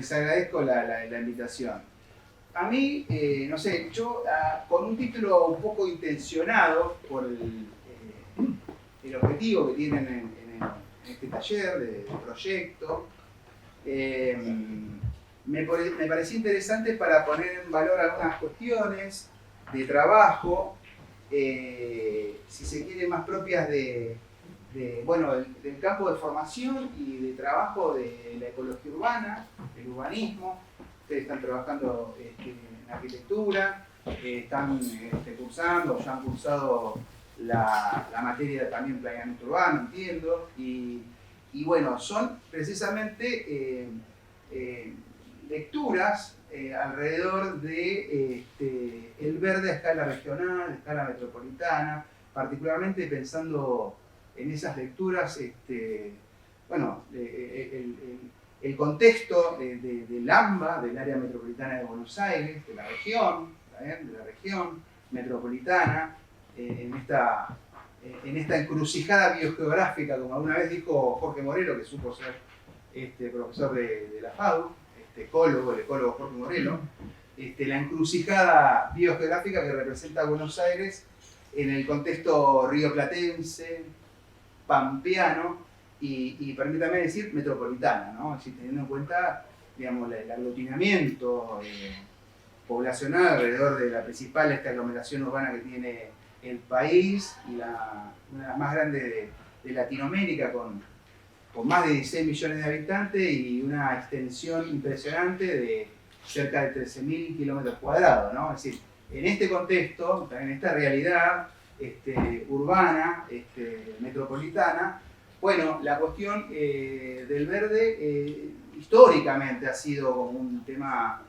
les agradezco la invitación. A mí, no sé, yo con un título un poco intencionado por el objetivo que tienen en este taller de proyecto, me pareció interesante para poner en valor algunas cuestiones de trabajo, si se quiere, más propias bueno, del campo de formación y de trabajo de la ecología urbana, el urbanismo. Ustedes están trabajando en arquitectura, están cursando, ya han cursado la materia también planeamiento urbano, entiendo, y bueno, son precisamente lecturas alrededor de el verde a escala regional, a escala metropolitana, particularmente pensando en esas lecturas, bueno, el contexto del AMBA, del área metropolitana de Buenos Aires, de la región metropolitana, en esta encrucijada biogeográfica, como alguna vez dijo Jorge Morelo, que supo ser profesor de la FADU, el ecólogo Jorge Morelo, la encrucijada biogeográfica que representa a Buenos Aires en el contexto rioplatense, pampeano y permítame decir, metropolitana, ¿no? Es decir, teniendo en cuenta, digamos, el aglutinamiento poblacional alrededor de la principal aglomeración urbana que tiene el país y una de las más grandes de Latinoamérica, con más de 16 millones de habitantes y una extensión impresionante de cerca de 13.000 kilómetros cuadrados, ¿no? Es decir, en este contexto, en esta realidad urbana, metropolitana, bueno, la cuestión del verde históricamente ha sido como un tema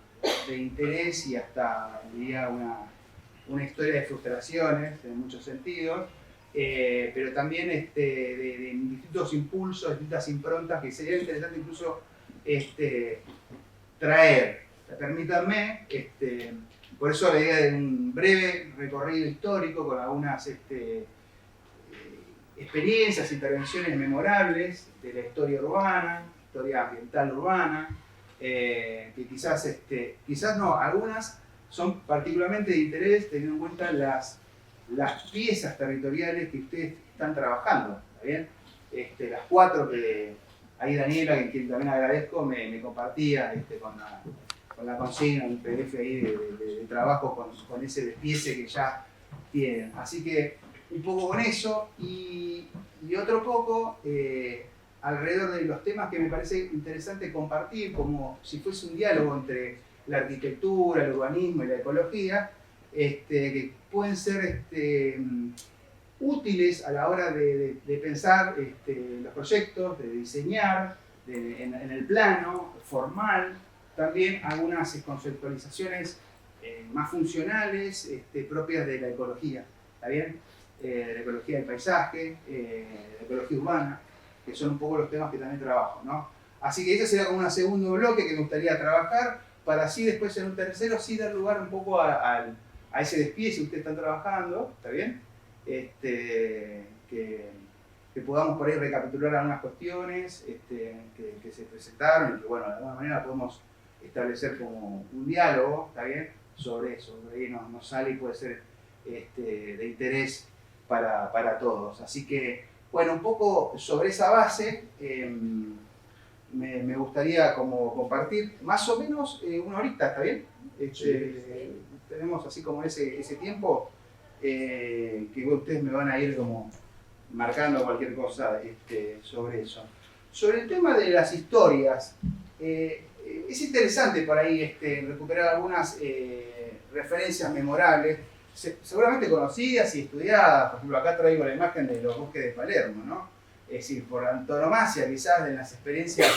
de interés y hasta, diría, una historia de frustraciones en muchos sentidos, pero también de distintos impulsos, distintas improntas que sería interesante incluso traer. Permítanme, por eso la idea de un breve recorrido histórico con algunas experiencias, intervenciones memorables de la historia urbana, historia ambiental urbana, que quizás no, algunas son particularmente de interés teniendo en cuenta las piezas territoriales que ustedes están trabajando, ¿está bien? Las 4 que ahí Daniela, a quien también agradezco, me compartía con la consigna, un PDF ahí de trabajo con ese despiece que ya tienen. Así que un poco con eso y otro poco alrededor de los temas que me parece interesante compartir, como si fuese un diálogo entre la arquitectura, el urbanismo y la ecología, que pueden ser útiles a la hora de pensar los proyectos, de diseñar en el plano formal, también algunas conceptualizaciones más funcionales propias de la ecología, ¿está bien? La ecología del paisaje, la ecología urbana, que son un poco los temas que también trabajo, ¿no? Así que ese sería como un segundo bloque que me gustaría trabajar, para así después en un tercero sí dar lugar un poco a ese despiece que ustedes están trabajando, ¿está bien? Que podamos por ahí recapitular algunas cuestiones que se presentaron y que, bueno, de alguna manera podemos establecer como un diálogo, ¿está bien? Sobre eso, por ahí nos sale y puede ser de interés para todos. Así que, bueno, un poco sobre esa base me gustaría como compartir más o menos una horita, ¿está bien? Tenemos así como ese tiempo que ustedes me van a ir como marcando cualquier cosa sobre eso. Sobre el tema de las historias, es interesante por ahí recuperar algunas referencias memorables, seguramente conocidas y estudiadas. Por ejemplo, acá traigo la imagen de los bosques de Palermo, ¿no? Es decir, por antonomasia quizás de las experiencias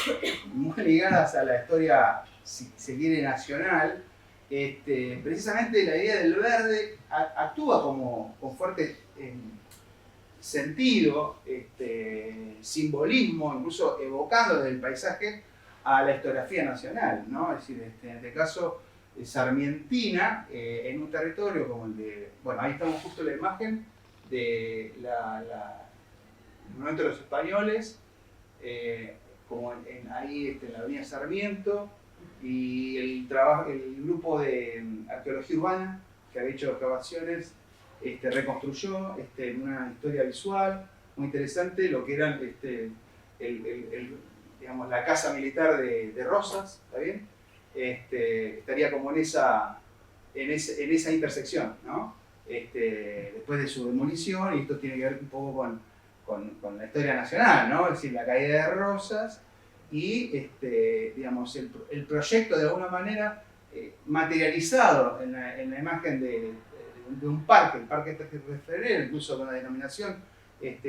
muy ligadas a la historia, si se quiere, nacional, precisamente la idea del verde actúa como con fuerte sentido, simbolismo, incluso evocando desde el paisaje a la historiografía nacional, ¿no? Es decir, en este caso sarmientina, en un territorio como el de, bueno, ahí estamos justo en la imagen de el monumento de los españoles, como ahí en la avenida Sarmiento, y el grupo de arqueología urbana que había hecho excavaciones reconstruyó una historia visual muy interesante lo que eran digamos, la casa militar de Rosas, ¿está bien? Estaría como en esa intersección, ¿no? Después de su demolición, y esto tiene que ver un poco con la historia nacional, ¿no? Es decir, la caída de Rosas y digamos, el proyecto de alguna manera materializado en la imagen de un parque, el Parque Ferrer, incluso con la denominación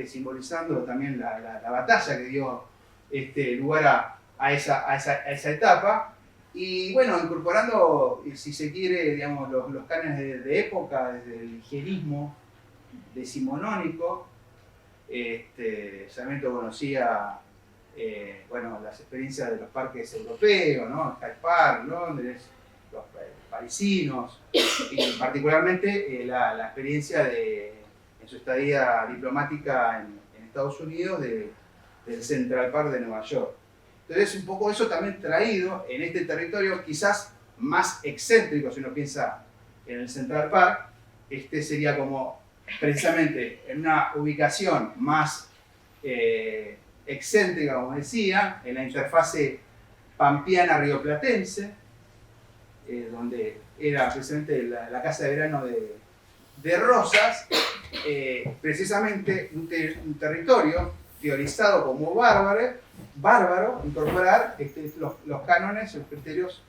simbolizando también la batalla que dio lugar a esa etapa. Y bueno, incorporando, si se quiere, digamos, los cánones de época, desde el higienismo decimonónico. Sarmiento conocía bueno, las experiencias de los parques europeos, ¿no? Hyde Park, Londres, los parisinos, y particularmente la experiencia en su estadía diplomática en Estados Unidos del Central Park de Nueva York. Entonces, un poco eso también traído en este territorio quizás más excéntrico, si uno piensa en el Central Park, sería como precisamente en una ubicación más excéntrica, como decía, en la interfase pampeana-rioplatense, donde era precisamente la casa de verano de Rosas, precisamente un territorio teorizado como bárbaro, incorporar los cánones, los criterios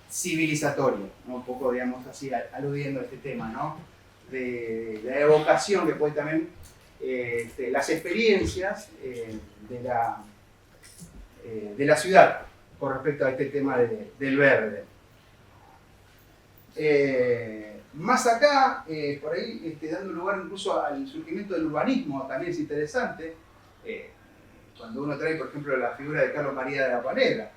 civilizatorios, ¿no? Un poco, digamos, así, aludiendo a este tema, ¿no? De la evocación que puede también las experiencias de la ciudad con respecto a este tema del verde. Más acá, por ahí, dando lugar incluso al surgimiento del urbanismo, también es interesante, cuando uno trae, por ejemplo, la figura de Carlos María de la Panera,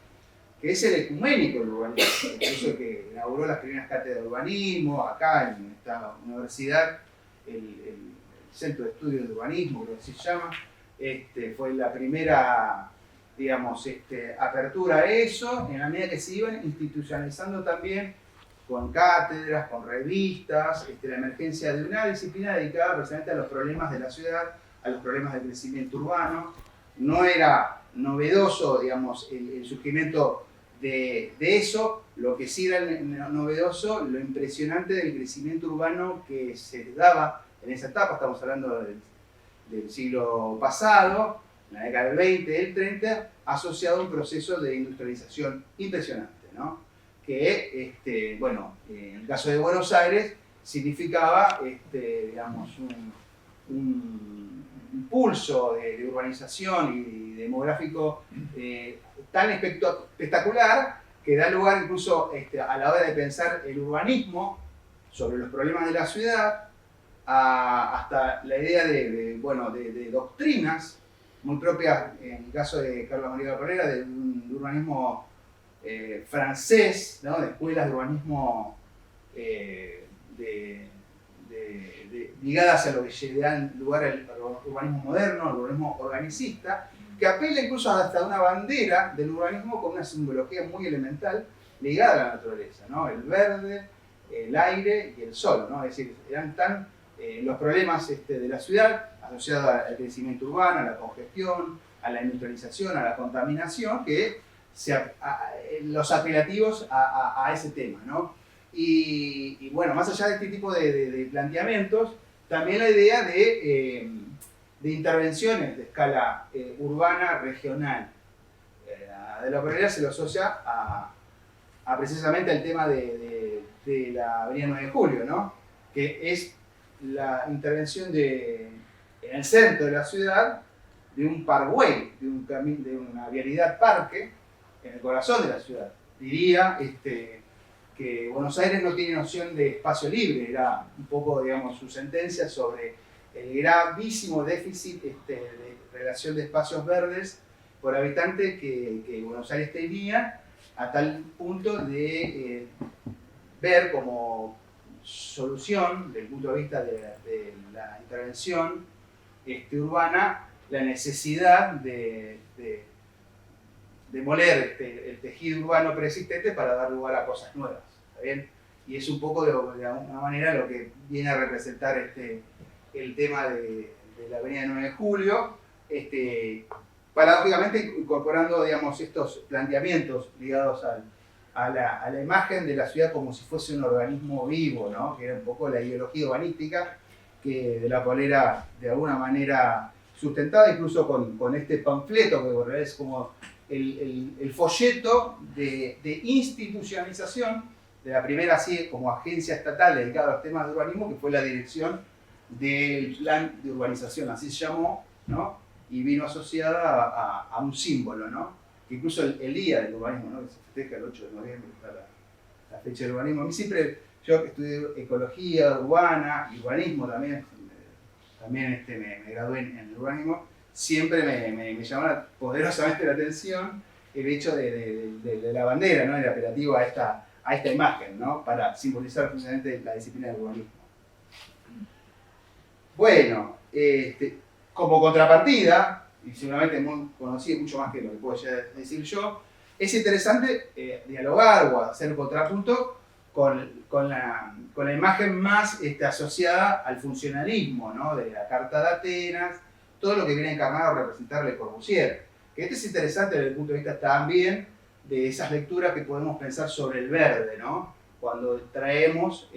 que es el ecuménico del urbanismo, incluso que inauguró las primeras cátedras de urbanismo, acá en esta universidad, el Centro de Estudios de Urbanismo, creo que se llama, fue la primera, digamos, apertura a eso, en la medida que se iban institucionalizando también con cátedras, con revistas, la emergencia de una disciplina dedicada precisamente a los problemas de la ciudad, a los problemas del crecimiento urbano. No era novedoso, digamos, el surgimiento de eso, lo que sí era novedoso, lo impresionante del crecimiento urbano que se daba en esa etapa. Estamos hablando del siglo pasado, en la década del 20, del 30, asociado a un proceso de industrialización impresionante, ¿no? Que, bueno, en el caso de Buenos Aires, significaba, digamos, un impulso de urbanización y demográfico tan espectacular que da lugar incluso a la hora de pensar el urbanismo sobre los problemas de la ciudad, hasta la idea de doctrinas muy propias, en el caso de Carlos María de la Panera, de un urbanismo francés, ¿no? De escuelas de urbanismo ligadas a lo que dan lugar al urbanismo moderno, al urbanismo organicista, que apela incluso hasta una bandera del urbanismo con una simbología muy elemental ligada a la naturaleza, ¿no? El verde, el aire y el sol, ¿no? Es decir, eran tan los problemas de la ciudad asociados al crecimiento urbano, a la congestión, a la industrialización, a la contaminación, que los apelativos a ese tema, ¿no? Y bueno, más allá de este tipo de planteamientos, también la idea de intervenciones de escala urbana, regional. De la Panera se lo asocia precisamente al tema de la Avenida 9 de Julio, ¿no? Que es la intervención en el centro de la ciudad de un parkway, de una vialidad parque en el corazón de la ciudad. Diría que Buenos Aires no tiene noción de espacio libre, era un poco, digamos, su sentencia sobre el gravísimo déficit de relación de espacios verdes por habitante que Buenos Aires tenía, a tal punto de ver como solución, desde el punto de vista de la intervención urbana, la necesidad de demoler el tejido urbano preexistente para dar lugar a cosas nuevas, ¿está bien? Y es un poco de alguna manera lo que viene a representar el tema de la avenida 9 de Julio, paradójicamente incorporando, digamos, estos planteamientos ligados a la imagen de la ciudad como si fuese un organismo vivo, ¿no? Que era un poco la ideología urbanística que de la cual era de alguna manera sustentada, incluso con este panfleto que es como el folleto de institucionalización de la primera así como agencia estatal dedicada a los temas de urbanismo, que fue la Dirección del Plan de Urbanización, así se llamó, ¿no? Y vino asociada a un símbolo, ¿no? Que incluso el día del urbanismo, ¿no? Que se festeja el 8 de noviembre, está la fecha del urbanismo. A mí siempre, yo que estudié ecología urbana y urbanismo también me gradué en el urbanismo, siempre me llamó poderosamente la atención el hecho de la bandera, ¿no? El apelativo a esta imagen, ¿no? Para simbolizar precisamente la disciplina del urbanismo. Bueno, como contrapartida, y seguramente muy conocido, mucho más que lo que puedo ya decir yo, es interesante dialogar o hacer un contrapunto con la imagen más asociada al funcionalismo, ¿no? De la Carta de Atenas, todo lo que viene encarnado a representar Le Corbusier. Que es interesante desde el punto de vista también de esas lecturas que podemos pensar sobre el verde, ¿no? Cuando traemos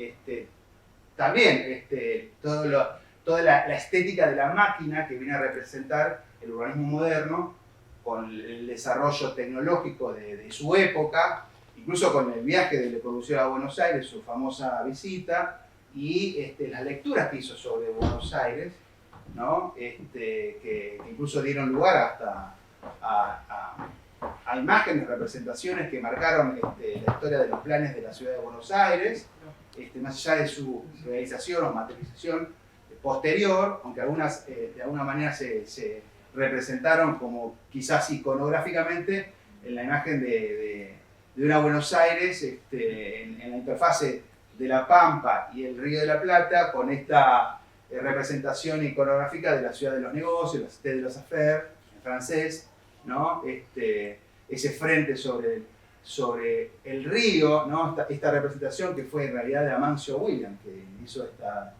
también toda la estética de la máquina que viene a representar el urbanismo moderno, con el desarrollo tecnológico de su época, incluso con el viaje de Le Corbusier a Buenos Aires, su famosa visita, y las lecturas que hizo sobre Buenos Aires, ¿no? Que incluso dieron lugar hasta a imágenes, representaciones que marcaron la historia de los planes de la ciudad de Buenos Aires, más allá de su realización o materialización posterior, aunque algunas de alguna manera se representaron como quizás iconográficamente en la imagen de una Buenos Aires en la interfase de la Pampa y el Río de la Plata, con esta representación iconográfica de la ciudad de los negocios, la Cité de los Affaires, en francés, ¿no? Ese frente sobre el río, ¿no? Esta representación que fue en realidad de Amancio Williams, que hizo esta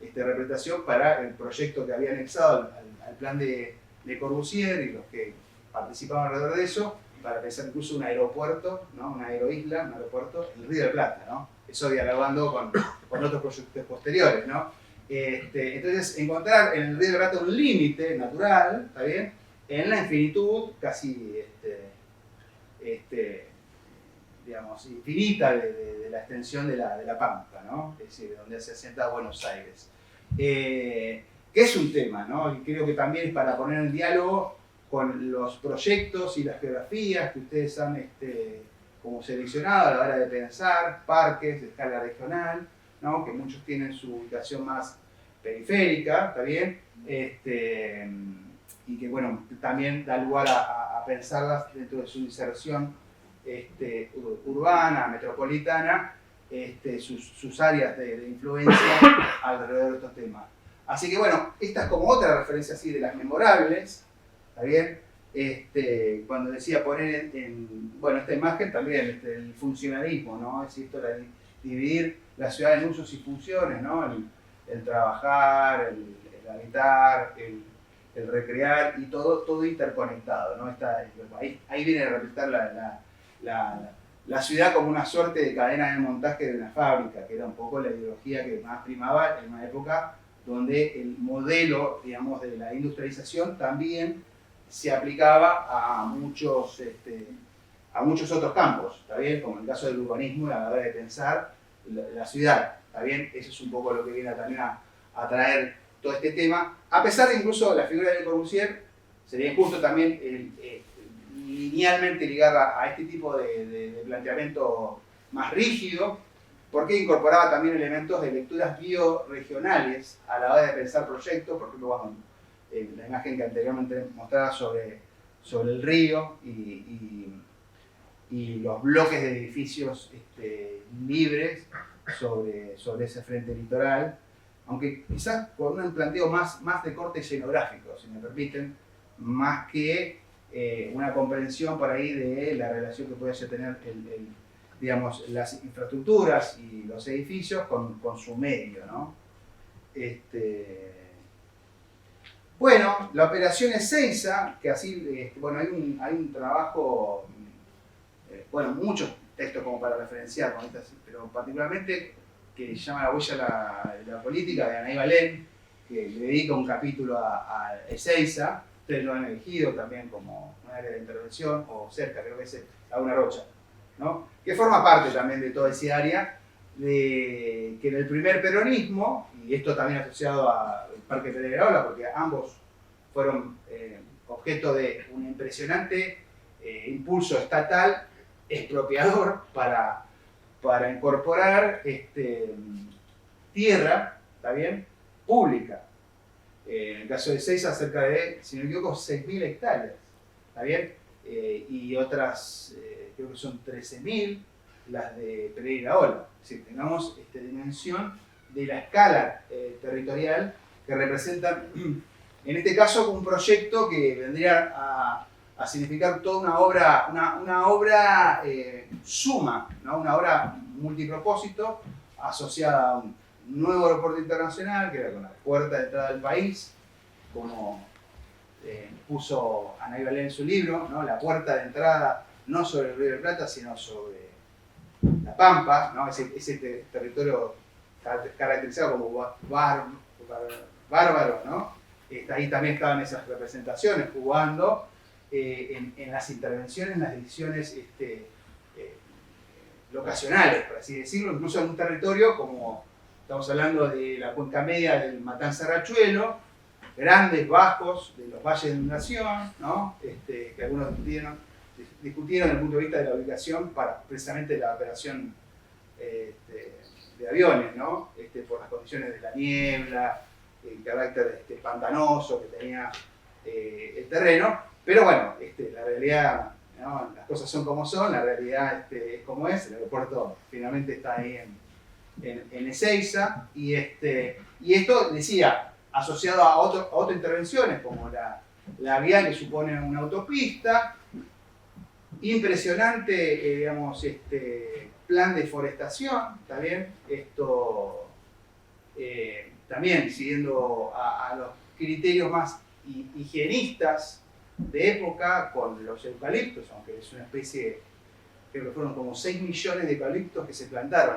representación para el proyecto que había anexado al plan de Corbusier y los que participaban alrededor de eso, para pensar incluso un aeropuerto, ¿no? Una aeroisla, un aeropuerto en el Río de la Plata, ¿no? Eso dialogando con otros proyectos posteriores, ¿no? Entonces, encontrar en el Río de la Plata un límite natural, ¿está bien? En la infinitud casi digamos, infinita de la extensión de la Pampa, ¿no? Es decir, donde se asienta Buenos Aires. Que es un tema, ¿no? Y creo que también es para poner en diálogo con los proyectos y las geografías que ustedes han como seleccionado a la hora de pensar, parques de escala regional, ¿no? Que muchos tienen su ubicación más periférica, ¿está bien? Y que, bueno, también da lugar a pensarlas dentro de su inserción urbana, metropolitana, sus áreas de influencia alrededor de estos temas. Así que bueno, esta es como otra referencia así de las memorables, ¿está bien? Cuando decía poner bueno, esta imagen también, el funcionalismo, ¿no? Es decir, esto de dividir la ciudad en usos y funciones, ¿no? El trabajar, el habitar, el recrear y todo interconectado, ¿no? Ahí viene a representar la ciudad como una suerte de cadena de montaje de una fábrica, que era un poco la ideología que más primaba en una época donde el modelo, digamos, de la industrialización también se aplicaba a muchos otros campos, ¿está bien? Como en el caso del urbanismo, a la hora de pensar la ciudad, ¿está bien? Eso es un poco lo que viene también a traer todo este tema, a pesar de incluso la figura de Le Corbusier, sería injusto también linealmente ligar a este tipo de planteamiento más rígido, porque incorporaba también elementos de lecturas bioregionales a la hora de pensar proyectos, por ejemplo, bueno, la imagen que anteriormente mostraba sobre el río y los bloques de edificios libres sobre ese frente litoral, aunque quizás con un planteo más de corte escenográfico, si me permiten, más que una comprensión por ahí de la relación que puede tener digamos, las infraestructuras y los edificios con su medio, ¿no? Bueno, la operación Ezeiza, que así, bueno, hay un trabajo, bueno, muchos textos como para referenciar, ¿no? Pero particularmente que se llama La huella de la política, de Anaí Balén, que le dedica un capítulo a Ezeiza. Ustedes lo han elegido también como un área de intervención, o cerca, creo que es Laguna Rocha, ¿no? Que forma parte también de toda esa área, que en el primer peronismo, y esto también asociado al Parque Pedregola, porque ambos fueron objeto de un impresionante impulso estatal expropiador para incorporar tierra, ¿está bien?, pública. En el caso de Ezeiza, cerca de, si no me equivoco, 6.000 hectáreas, ¿está bien? Y otras, creo que son 13.000 las de Pereira Ola. Es decir, tengamos dimensión de la escala territorial que representan, en este caso, un proyecto que vendría a significar toda una obra suma, ¿no? Una obra multipropósito asociada a un nuevo aeropuerto internacional, que era con la puerta de entrada del país, como puso Anaí Balén en su libro, ¿no? La puerta de entrada no sobre el Río de la Plata, sino sobre la Pampa, ¿no? Ese territorio caracterizado como bárbaro, ¿no? Ahí también estaban esas representaciones jugando en las intervenciones, en las decisiones locacionales, por así decirlo, incluso en un territorio como estamos hablando de la cuenca media del Matanza-Rachuelo, grandes bajos de los valles de inundación, ¿no? Que algunos discutieron desde el punto de vista de la ubicación para precisamente la operación de aviones, ¿no? Por las condiciones de la niebla, el carácter pantanoso que tenía el terreno, pero bueno, la realidad, ¿no? Las cosas son como son, la realidad es como es, el aeropuerto finalmente está ahí en Ezeiza, y esto decía, asociado a otras intervenciones como la vía que supone una autopista, impresionante, digamos, plan de forestación, ¿está bien? Esto también siguiendo a los criterios más higienistas de época, con los eucaliptos, aunque es una especie, creo que fueron como 6 millones de eucaliptos que se plantaron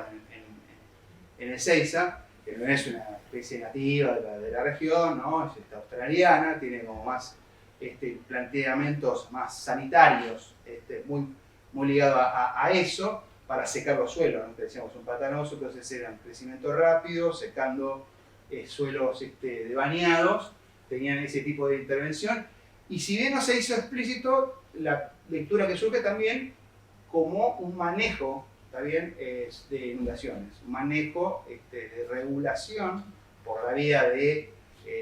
en Ezeiza, que no es una especie nativa de la región, ¿no? Es australiana, tiene como más planteamientos más sanitarios, muy ligado a eso, para secar los suelos, ¿no? Que decíamos un pantanoso, entonces eran crecimiento rápido, secando suelos de bañados, tenían ese tipo de intervención, y si bien no se hizo explícito, la lectura que surge también como un manejo, ¿está bien?, de inundaciones, un manejo de regulación por la vía de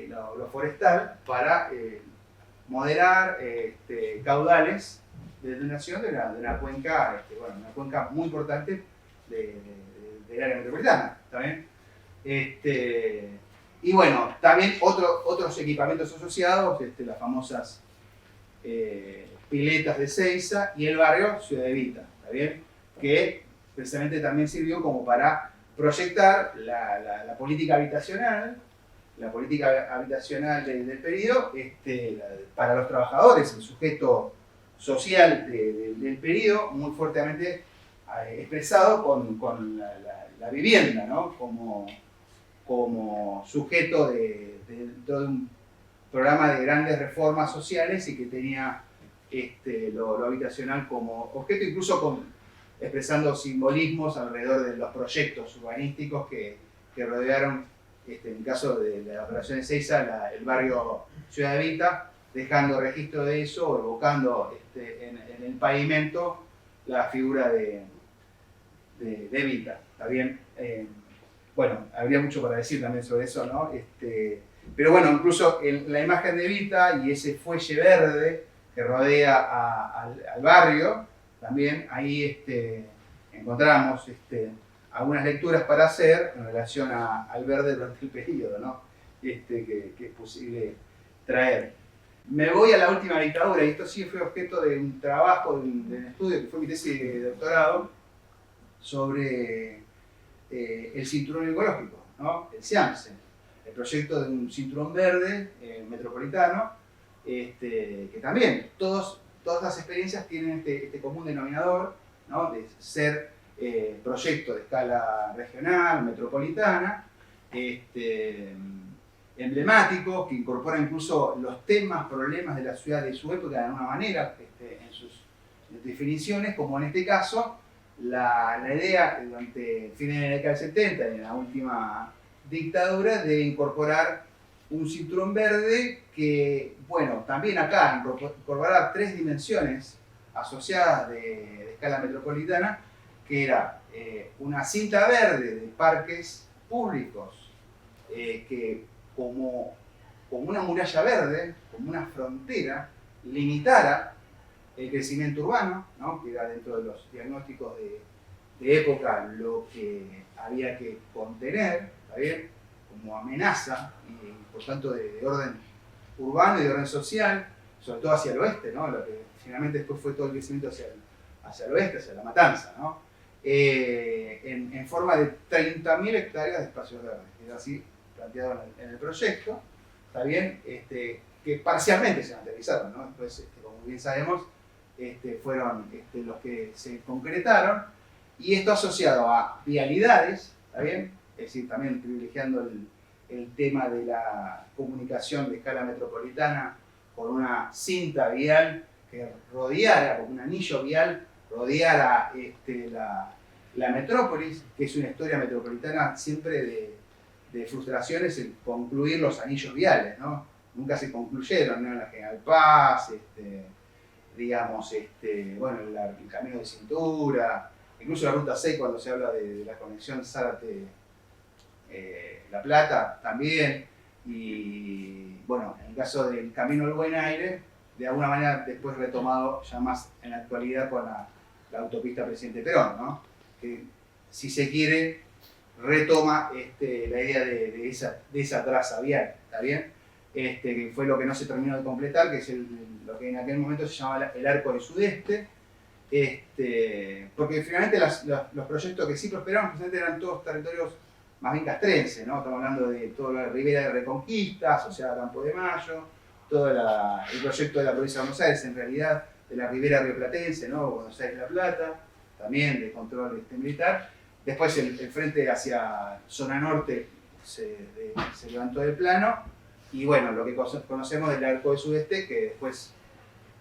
lo forestal para moderar caudales de inundación de una cuenca, bueno, una cuenca muy importante del área metropolitana, ¿está bien? Y bueno, también otros equipamientos asociados, las famosas piletas de Ezeiza y el barrio Ciudad Evita, ¿está bien? Que precisamente también sirvió como para proyectar la política habitacional, del periodo para los trabajadores, el sujeto social del periodo, muy fuertemente expresado con la vivienda, ¿no? Como sujeto dentro de un programa de grandes reformas sociales y que tenía lo habitacional como objeto, incluso expresando simbolismos alrededor de los proyectos urbanísticos que rodearon, en el caso de la operación Ezeiza, el barrio Ciudad Evita, dejando registro de eso, evocando en el pavimento la figura de Evita, ¿está bien? Bueno, habría mucho para decir también sobre eso, ¿no? Pero bueno, incluso en la imagen de Evita y ese fuelle verde que rodea al barrio, también ahí encontramos algunas lecturas para hacer en relación al verde durante el periodo, ¿no? Que es posible traer. Me voy a la última dictadura, y esto sí fue objeto de un trabajo, de un estudio que fue mi tesis de doctorado, sobre el cinturón ecológico, ¿no? El CIAMSE, el proyecto de un cinturón verde metropolitano, que también todas las experiencias tienen este común denominador, ¿no? De ser proyectos de escala regional, metropolitana, emblemáticos, que incorporan incluso los temas, problemas de la ciudad de su época de alguna manera, en sus definiciones, como en este caso, la idea durante fines de la década del 70 y en la última dictadura de incorporar un cinturón verde que, bueno, también acá incorporaba 3 dimensiones asociadas de escala metropolitana, que era una cinta verde de parques públicos, que como una muralla verde, como una frontera, limitara el crecimiento urbano, ¿no? Que era dentro de los diagnósticos de época lo que había que contener, ¿está bien? Como amenaza, y por tanto de orden urbano y de orden social, sobre todo hacia el oeste, ¿no? Lo que finalmente después fue todo el crecimiento hacia el oeste, hacia la matanza, ¿no? En forma de 30.000 hectáreas de espacios verdes, que era así planteado en el proyecto, ¿está bien? Que parcialmente se materializaron, ¿no? Después, como bien sabemos, fueron los que se concretaron, y esto asociado a vialidades, ¿está bien? Es decir, también privilegiando el tema de la comunicación de escala metropolitana con una cinta vial que rodeara, como un anillo vial, rodeara la metrópolis, que es una historia metropolitana siempre de frustraciones en concluir los anillos viales, ¿no? Nunca se concluyeron, ¿no? En la General Paz, digamos, bueno, el camino de cintura, incluso la ruta 6 cuando se habla de la conexión Zárate-La Plata también, y bueno, en el caso del Camino del Buen Aire, de alguna manera después retomado ya más en la actualidad con la autopista Presidente Perón, ¿no? Que si se quiere retoma la idea de esa traza vial, ¿está bien? Que fue lo que no se terminó de completar, que es lo que en aquel momento se llamaba el Arco del Sudeste, porque finalmente los proyectos que sí prosperaron eran todos territorios más bien castrenses, ¿no? Estamos hablando de toda la Ribera de Reconquista, asociada a Campo de Mayo, todo el proyecto de la provincia de Buenos Aires, en realidad, de la Ribera rioplatense, ¿no? Buenos Aires-La Plata, también de control militar. Después el frente hacia zona norte se levantó del plano, y bueno, lo que conocemos del Arco del Sudeste, que después,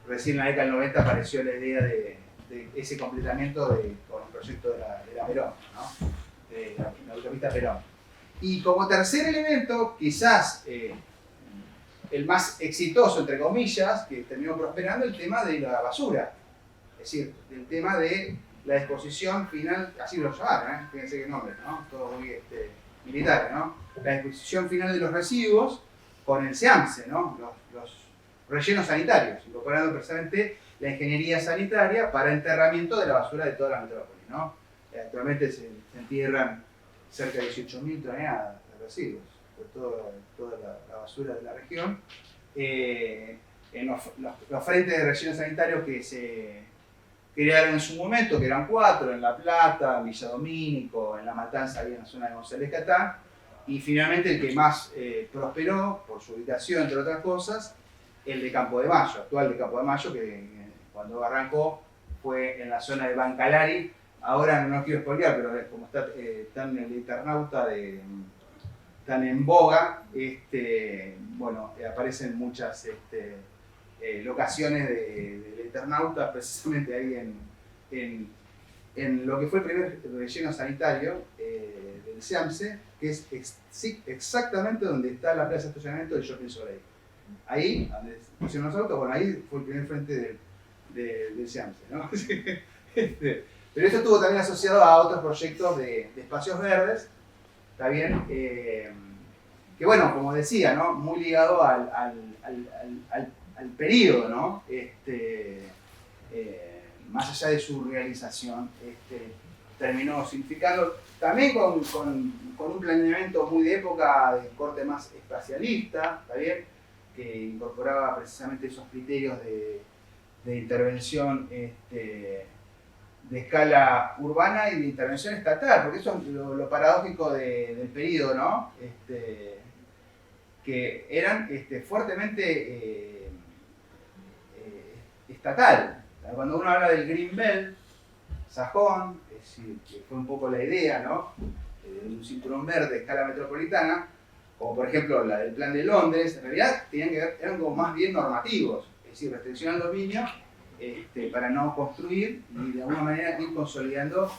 recién en la década del 90, apareció la idea de ese completamiento con el proyecto de la Perón, ¿no? De la autopista Perón. Y como tercer elemento, quizás el más exitoso, entre comillas, que terminó prosperando, el tema de la basura. Es decir, el tema de la disposición final, así lo llamaron, fíjense qué nombre, ¿no? Todo muy militar, ¿no? La disposición final de los residuos con el SEAMSE, ¿no? Los rellenos sanitarios, incorporando precisamente la ingeniería sanitaria para enterramiento de la basura de toda la metrópoli, ¿no? Actualmente se entierran cerca de 18.000 toneladas de residuos de toda la basura de la región. En los frentes de relleno sanitario que se crearon en su momento, que eran 4, en La Plata, en Villa Domínico, en La Matanza y en la zona de González Catán, y finalmente el que más prosperó por su ubicación, entre otras cosas, el de Campo de Mayo, actual de Campo de Mayo, que cuando arrancó fue en la zona de Bancalari. Ahora no quiero spoilear, pero como está tan el Eternauta tan en boga, bueno, aparecen muchas locaciones del Eternauta, precisamente ahí en lo que fue el primer relleno sanitario del SEAMSE, que es exactamente donde está la plaza de estacionamiento del Shopping Soleil. Ahí, donde pusieron los autos, bueno, ahí fue el primer frente del SEAMSE, ¿no? Pero esto estuvo también asociado a otros proyectos de espacios verdes, ¿está bien? Que bueno, como decía, ¿no? Muy ligado al periodo, ¿no? Más allá de su realización, terminó significando también con un planeamiento muy de época de corte más espacialista, ¿está bien? que incorporaba precisamente esos criterios de intervención de escala urbana y de intervención estatal, porque eso es lo paradójico del periodo, ¿no? Que eran fuertemente estatal. Cuando uno habla del Green Belt, sajón, es decir, que fue un poco la idea, ¿no? De un cinturón verde a escala metropolitana, como por ejemplo la del Plan de Londres, en realidad eran como más bien normativos, es decir, restricción al dominio para no construir y de alguna manera ir consolidando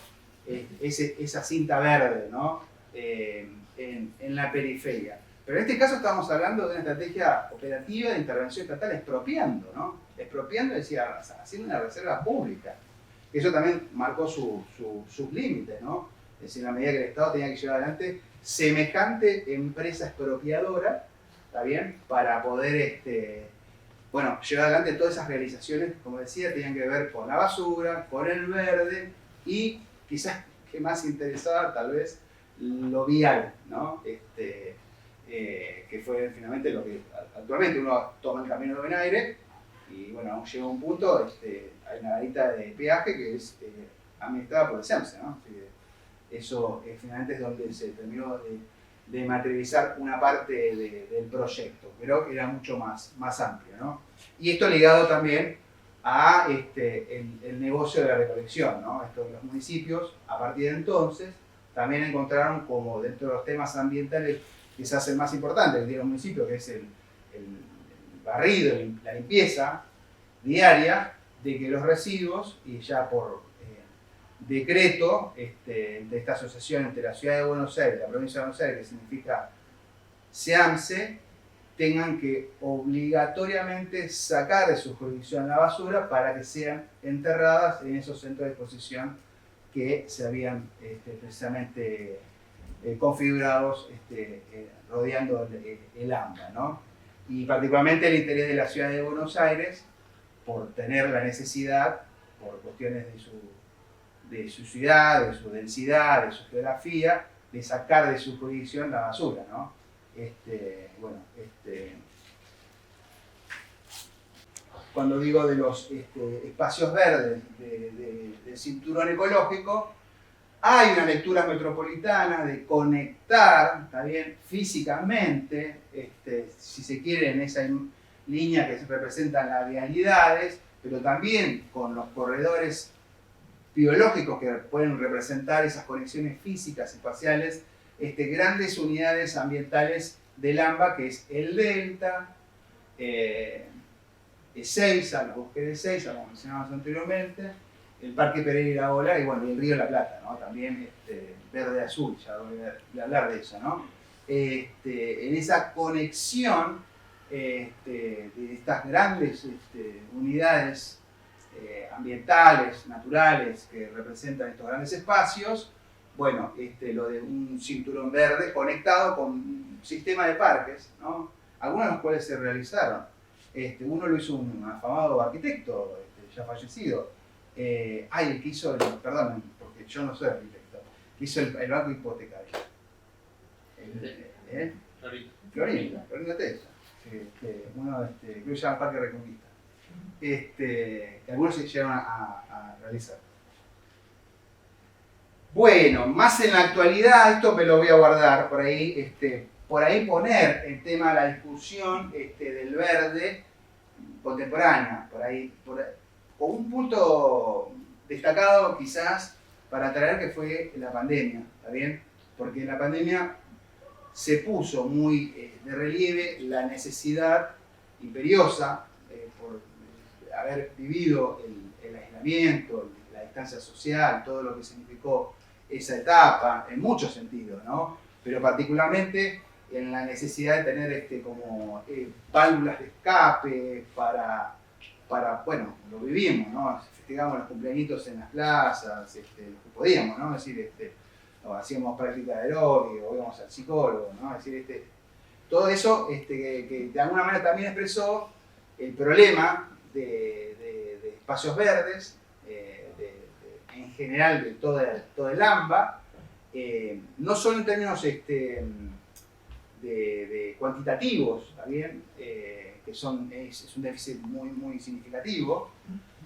esa cinta verde, ¿no? En la periferia. Pero en este caso estamos hablando de una estrategia operativa de intervención estatal expropiando, ¿no? Expropiando, es decir, haciendo una reserva pública. Eso también marcó sus límites, ¿no? Es decir, en la medida que el Estado tenía que llevar adelante semejante empresa expropiadora, ¿está bien? Para poder, llevar adelante todas esas realizaciones, como decía, tenían que ver con la basura, con el verde y quizás que más interesaba tal vez lo vial, ¿no? Que fue finalmente lo que actualmente uno toma el camino de Benaire y bueno, llega a un punto, hay una garita de peaje que es administrada por el SEMSE, ¿no? Así que eso finalmente es donde se terminó de materializar una parte del proyecto, pero era mucho más amplio, ¿no? Y esto ligado también a el negocio de la recolección, ¿no? Los municipios, a partir de entonces, también encontraron como dentro de los temas ambientales quizás el más importante que tiene los municipios, que es el barrido, la limpieza diaria, de que los residuos, y ya por decreto de esta asociación entre la Ciudad de Buenos Aires y la Provincia de Buenos Aires, que significa SEAMSE, tengan que obligatoriamente sacar de su jurisdicción la basura para que sean enterradas en esos centros de disposición que se habían precisamente configurados rodeando el AMBA, ¿no? Y particularmente el interés de la Ciudad de Buenos Aires por tener la necesidad, por cuestiones de su ciudad, de su densidad, de su geografía, de sacar de su jurisdicción la basura, ¿no? Cuando digo de los espacios verdes del cinturón ecológico, hay una lectura metropolitana de conectar, ¿está bien?, físicamente, si se quiere, en esa línea que se representan las vialidades, pero también con los corredores biológicos que pueden representar esas conexiones físicas, espaciales, grandes unidades ambientales del AMBA, que es el Delta, Ezeiza, los bosques de Ezeiza, como mencionábamos anteriormente, el Parque Pereira Ola y bueno, el Río de la Plata, ¿no? También verde-azul, ya voy a hablar de eso, ¿no? En esa conexión de estas grandes unidades ambientales, naturales, que representan estos grandes espacios, bueno, lo de un cinturón verde conectado con un sistema de parques, ¿no? Algunos de los cuales se realizaron. Uno lo hizo un afamado arquitecto, ya fallecido. El que hizo, perdón, porque yo no soy arquitecto, que hizo el banco hipotecario. Florinda Tesa. Uno, creo que se llama Parque Reconquista. Que algunos se llegaron a realizar. Bueno, más en la actualidad, esto me lo voy a guardar por ahí poner el tema de la discusión del verde contemporánea, con un punto destacado quizás para traer que fue la pandemia, ¿está bien? Porque en la pandemia se puso muy de relieve la necesidad imperiosa por haber vivido el aislamiento, la distancia social, todo lo que significó esa etapa, en muchos sentidos, ¿no? Pero particularmente en la necesidad de tener válvulas de escape para, bueno, lo vivimos, ¿no? Festejábamos los cumpleañitos en las plazas, podíamos, ¿no? Es decir, hacíamos práctica de aeróbico, íbamos al psicólogo, ¿no? Es decir, todo eso que de alguna manera también expresó el problema de espacios verdes, en general de todo el AMBA, no solo en términos de de cuantitativos, ¿está bien? Que es un déficit muy, muy significativo,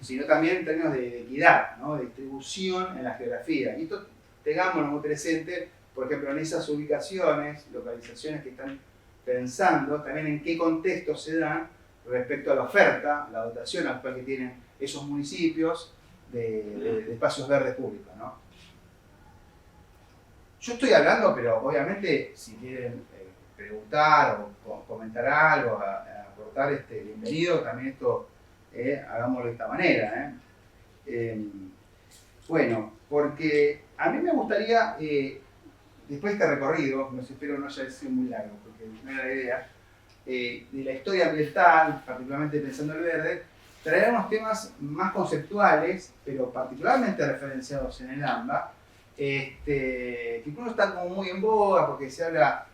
sino también en términos de equidad, ¿no? De distribución en la geografía. Y esto tengámoslo muy presente, por ejemplo, en esas ubicaciones, localizaciones que están pensando, también en qué contexto se dan respecto a la oferta, la dotación actual que tienen esos municipios de espacios verdes públicos, ¿no? Yo estoy hablando, pero obviamente si quieren preguntar o comentar algo, aportar, bienvenido, también esto hagámoslo de esta manera. Bueno, porque a mí me gustaría, después de este recorrido, espero no haya sido muy largo, porque no era la idea, de la historia ambiental, particularmente pensando en el verde, traer unos temas más conceptuales, pero particularmente referenciados en el AMBA, que incluso están como muy en boga porque se habla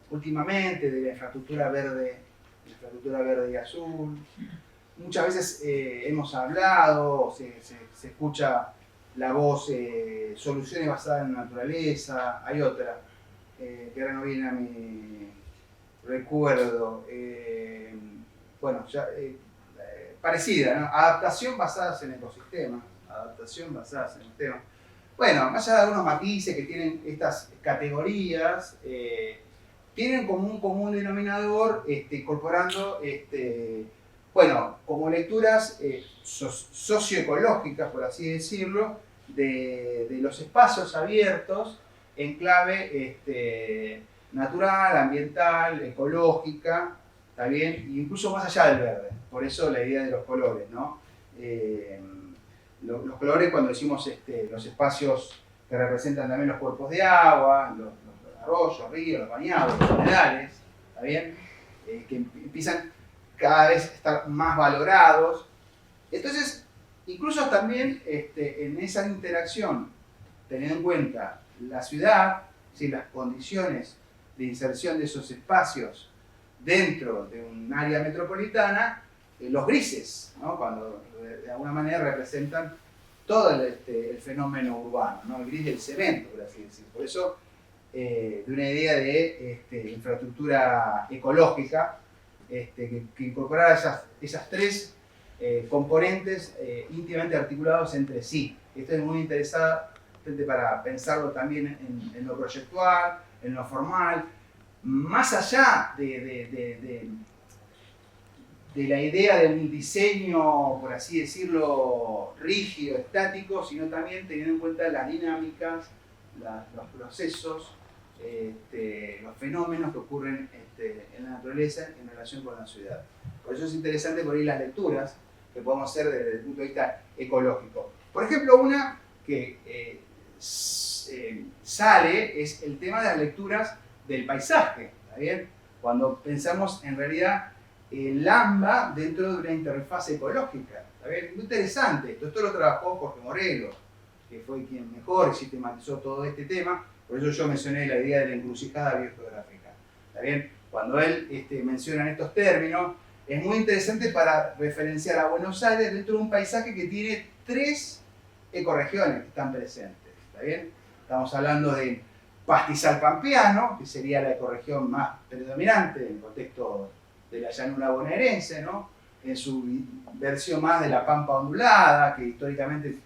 últimamente de la infraestructura verde y azul. Muchas veces hemos hablado, se escucha la voz soluciones basadas en la naturaleza. Hay otra, que ahora no viene a mi recuerdo, bueno, ya, parecida, ¿no? Adaptación basadas en ecosistemas. Bueno, más allá de algunos matices que tienen estas categorías, tienen como un común denominador incorporando, bueno, como lecturas socioecológicas, por así decirlo, de los espacios abiertos en clave natural, ambiental, ecológica, ¿está bien? E incluso más allá del verde. Por eso la idea de los colores, ¿no? Los colores, cuando decimos los espacios que representan también los cuerpos de agua, los arroyos, ríos, los bañados, los humedales, ¿está bien? Que empiezan cada vez a estar más valorados. Entonces, incluso también en esa interacción, teniendo en cuenta la ciudad, ¿sí? Las condiciones de inserción de esos espacios dentro de un área metropolitana, los grises, ¿no? Cuando de alguna manera representan todo el fenómeno urbano, ¿no? El gris del cemento, por así decirlo. Por eso, de una idea de infraestructura ecológica que incorporara esas tres componentes íntimamente articulados entre sí. Esto es muy interesante para pensarlo también en lo proyectual, en lo formal, más allá de la idea de un diseño, por así decirlo, rígido, estático, sino también teniendo en cuenta las dinámicas, los procesos, los fenómenos que ocurren en la naturaleza en relación con la ciudad. Por eso es interesante por ahí las lecturas que podemos hacer desde el punto de vista ecológico. Por ejemplo, una que sale es el tema de las lecturas del paisaje, ¿está bien? Cuando pensamos en realidad el AMBA dentro de una interfaz ecológica, ¿está bien? Muy interesante, esto lo trabajó Jorge Morelo, que fue quien mejor sistematizó todo este tema, por eso yo mencioné la idea de la encrucijada biogeográfica, ¿está bien? Cuando él menciona estos términos, es muy interesante para referenciar a Buenos Aires dentro de un paisaje que tiene tres ecorregiones que están presentes, ¿está bien? Estamos hablando de pastizal pampeano, que sería la ecorregión más predominante en el contexto de la llanura bonaerense, ¿no? En su versión más de la pampa ondulada, que históricamente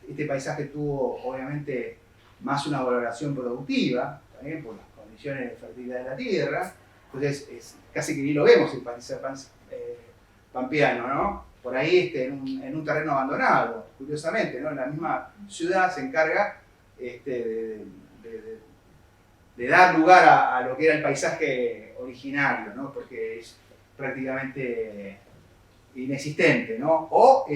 este paisaje tuvo obviamente más una valoración productiva, también por las condiciones de fertilidad de la tierra. Entonces casi que ni lo vemos el pastizal pampeano, ¿no? Por ahí en un terreno abandonado, curiosamente, ¿no? La misma ciudad se encarga de dar lugar a lo que era el paisaje originario, ¿no? Porque es prácticamente inexistente, ¿no? O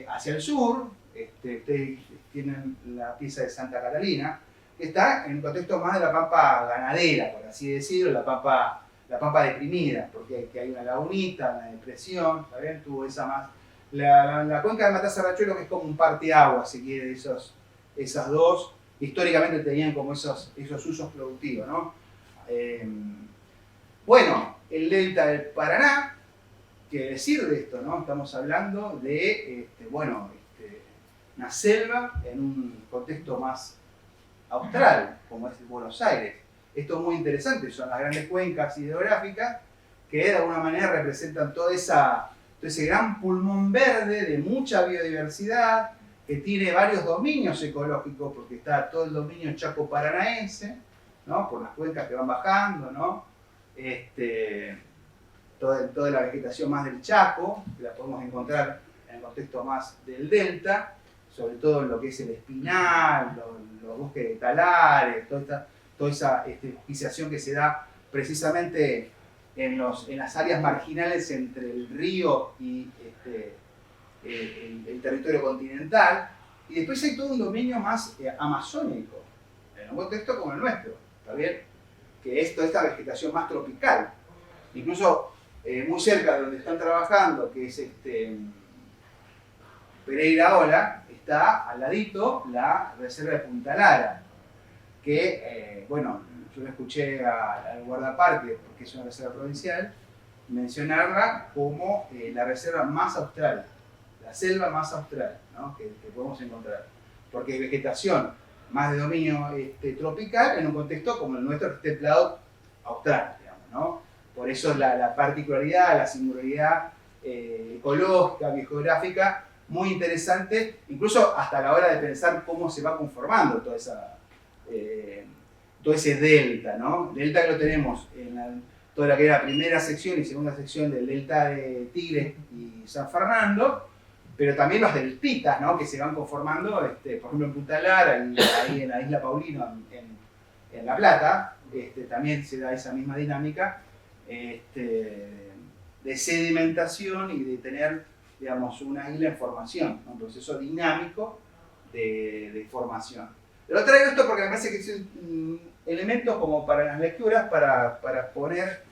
hacia el sur, ustedes tienen la pieza de Santa Catalina, que está en un contexto más de la pampa ganadera, por así decirlo, la pampa deprimida, porque hay una lagunita, una depresión, ¿está bien? Tuvo esa más. La cuenca de Matanza-Riachuelo, que es como un parteagua, si quiere, esas dos, históricamente tenían como esos usos productivos, ¿no? Bueno, el delta del Paraná, ¿qué decir de esto, no? Estamos hablando de, una selva en un contexto más austral, como es Buenos Aires. esto es muy interesante, son las grandes cuencas hidrográficas que de alguna manera representan todo ese gran pulmón verde de mucha biodiversidad, que tiene varios dominios ecológicos, porque está todo el dominio chaco paranaense, ¿no? Por las cuencas que van bajando, ¿no? Toda la vegetación más del Chaco, que la podemos encontrar en el contexto más del delta, sobre todo en lo que es el espinal, los bosques de talares, toda esa especiación que se da precisamente en las áreas marginales entre el río y el territorio continental. Y después hay todo un dominio más amazónico, en un contexto como el nuestro, ¿está bien? Que es toda esta vegetación más tropical. Incluso muy cerca de donde están trabajando, que es Pereira Ola, está al ladito la reserva de Punta Lara, que, bueno, yo le escuché al guardaparque, porque es una reserva provincial, mencionarla como la reserva más austral, la selva más austral, ¿no? que podemos encontrar. Porque hay vegetación más de dominio tropical en un contexto como el nuestro, templado austral, digamos, ¿no? Por eso la particularidad, la singularidad ecológica, biogeográfica, muy interesante, incluso hasta la hora de pensar cómo se va conformando todo ese delta, ¿no? Delta que lo tenemos en toda la que era primera sección y segunda sección del delta de Tigre y San Fernando, pero también los deltitas, ¿no? Que se van conformando, por ejemplo en Punta Lara, ahí en la isla Paulino, en La Plata, también se da esa misma dinámica de sedimentación y de tener, digamos, una isla en formación, ¿no? Un proceso dinámico de formación. Lo traigo esto porque me parece que es un elemento como para las lecturas, para poner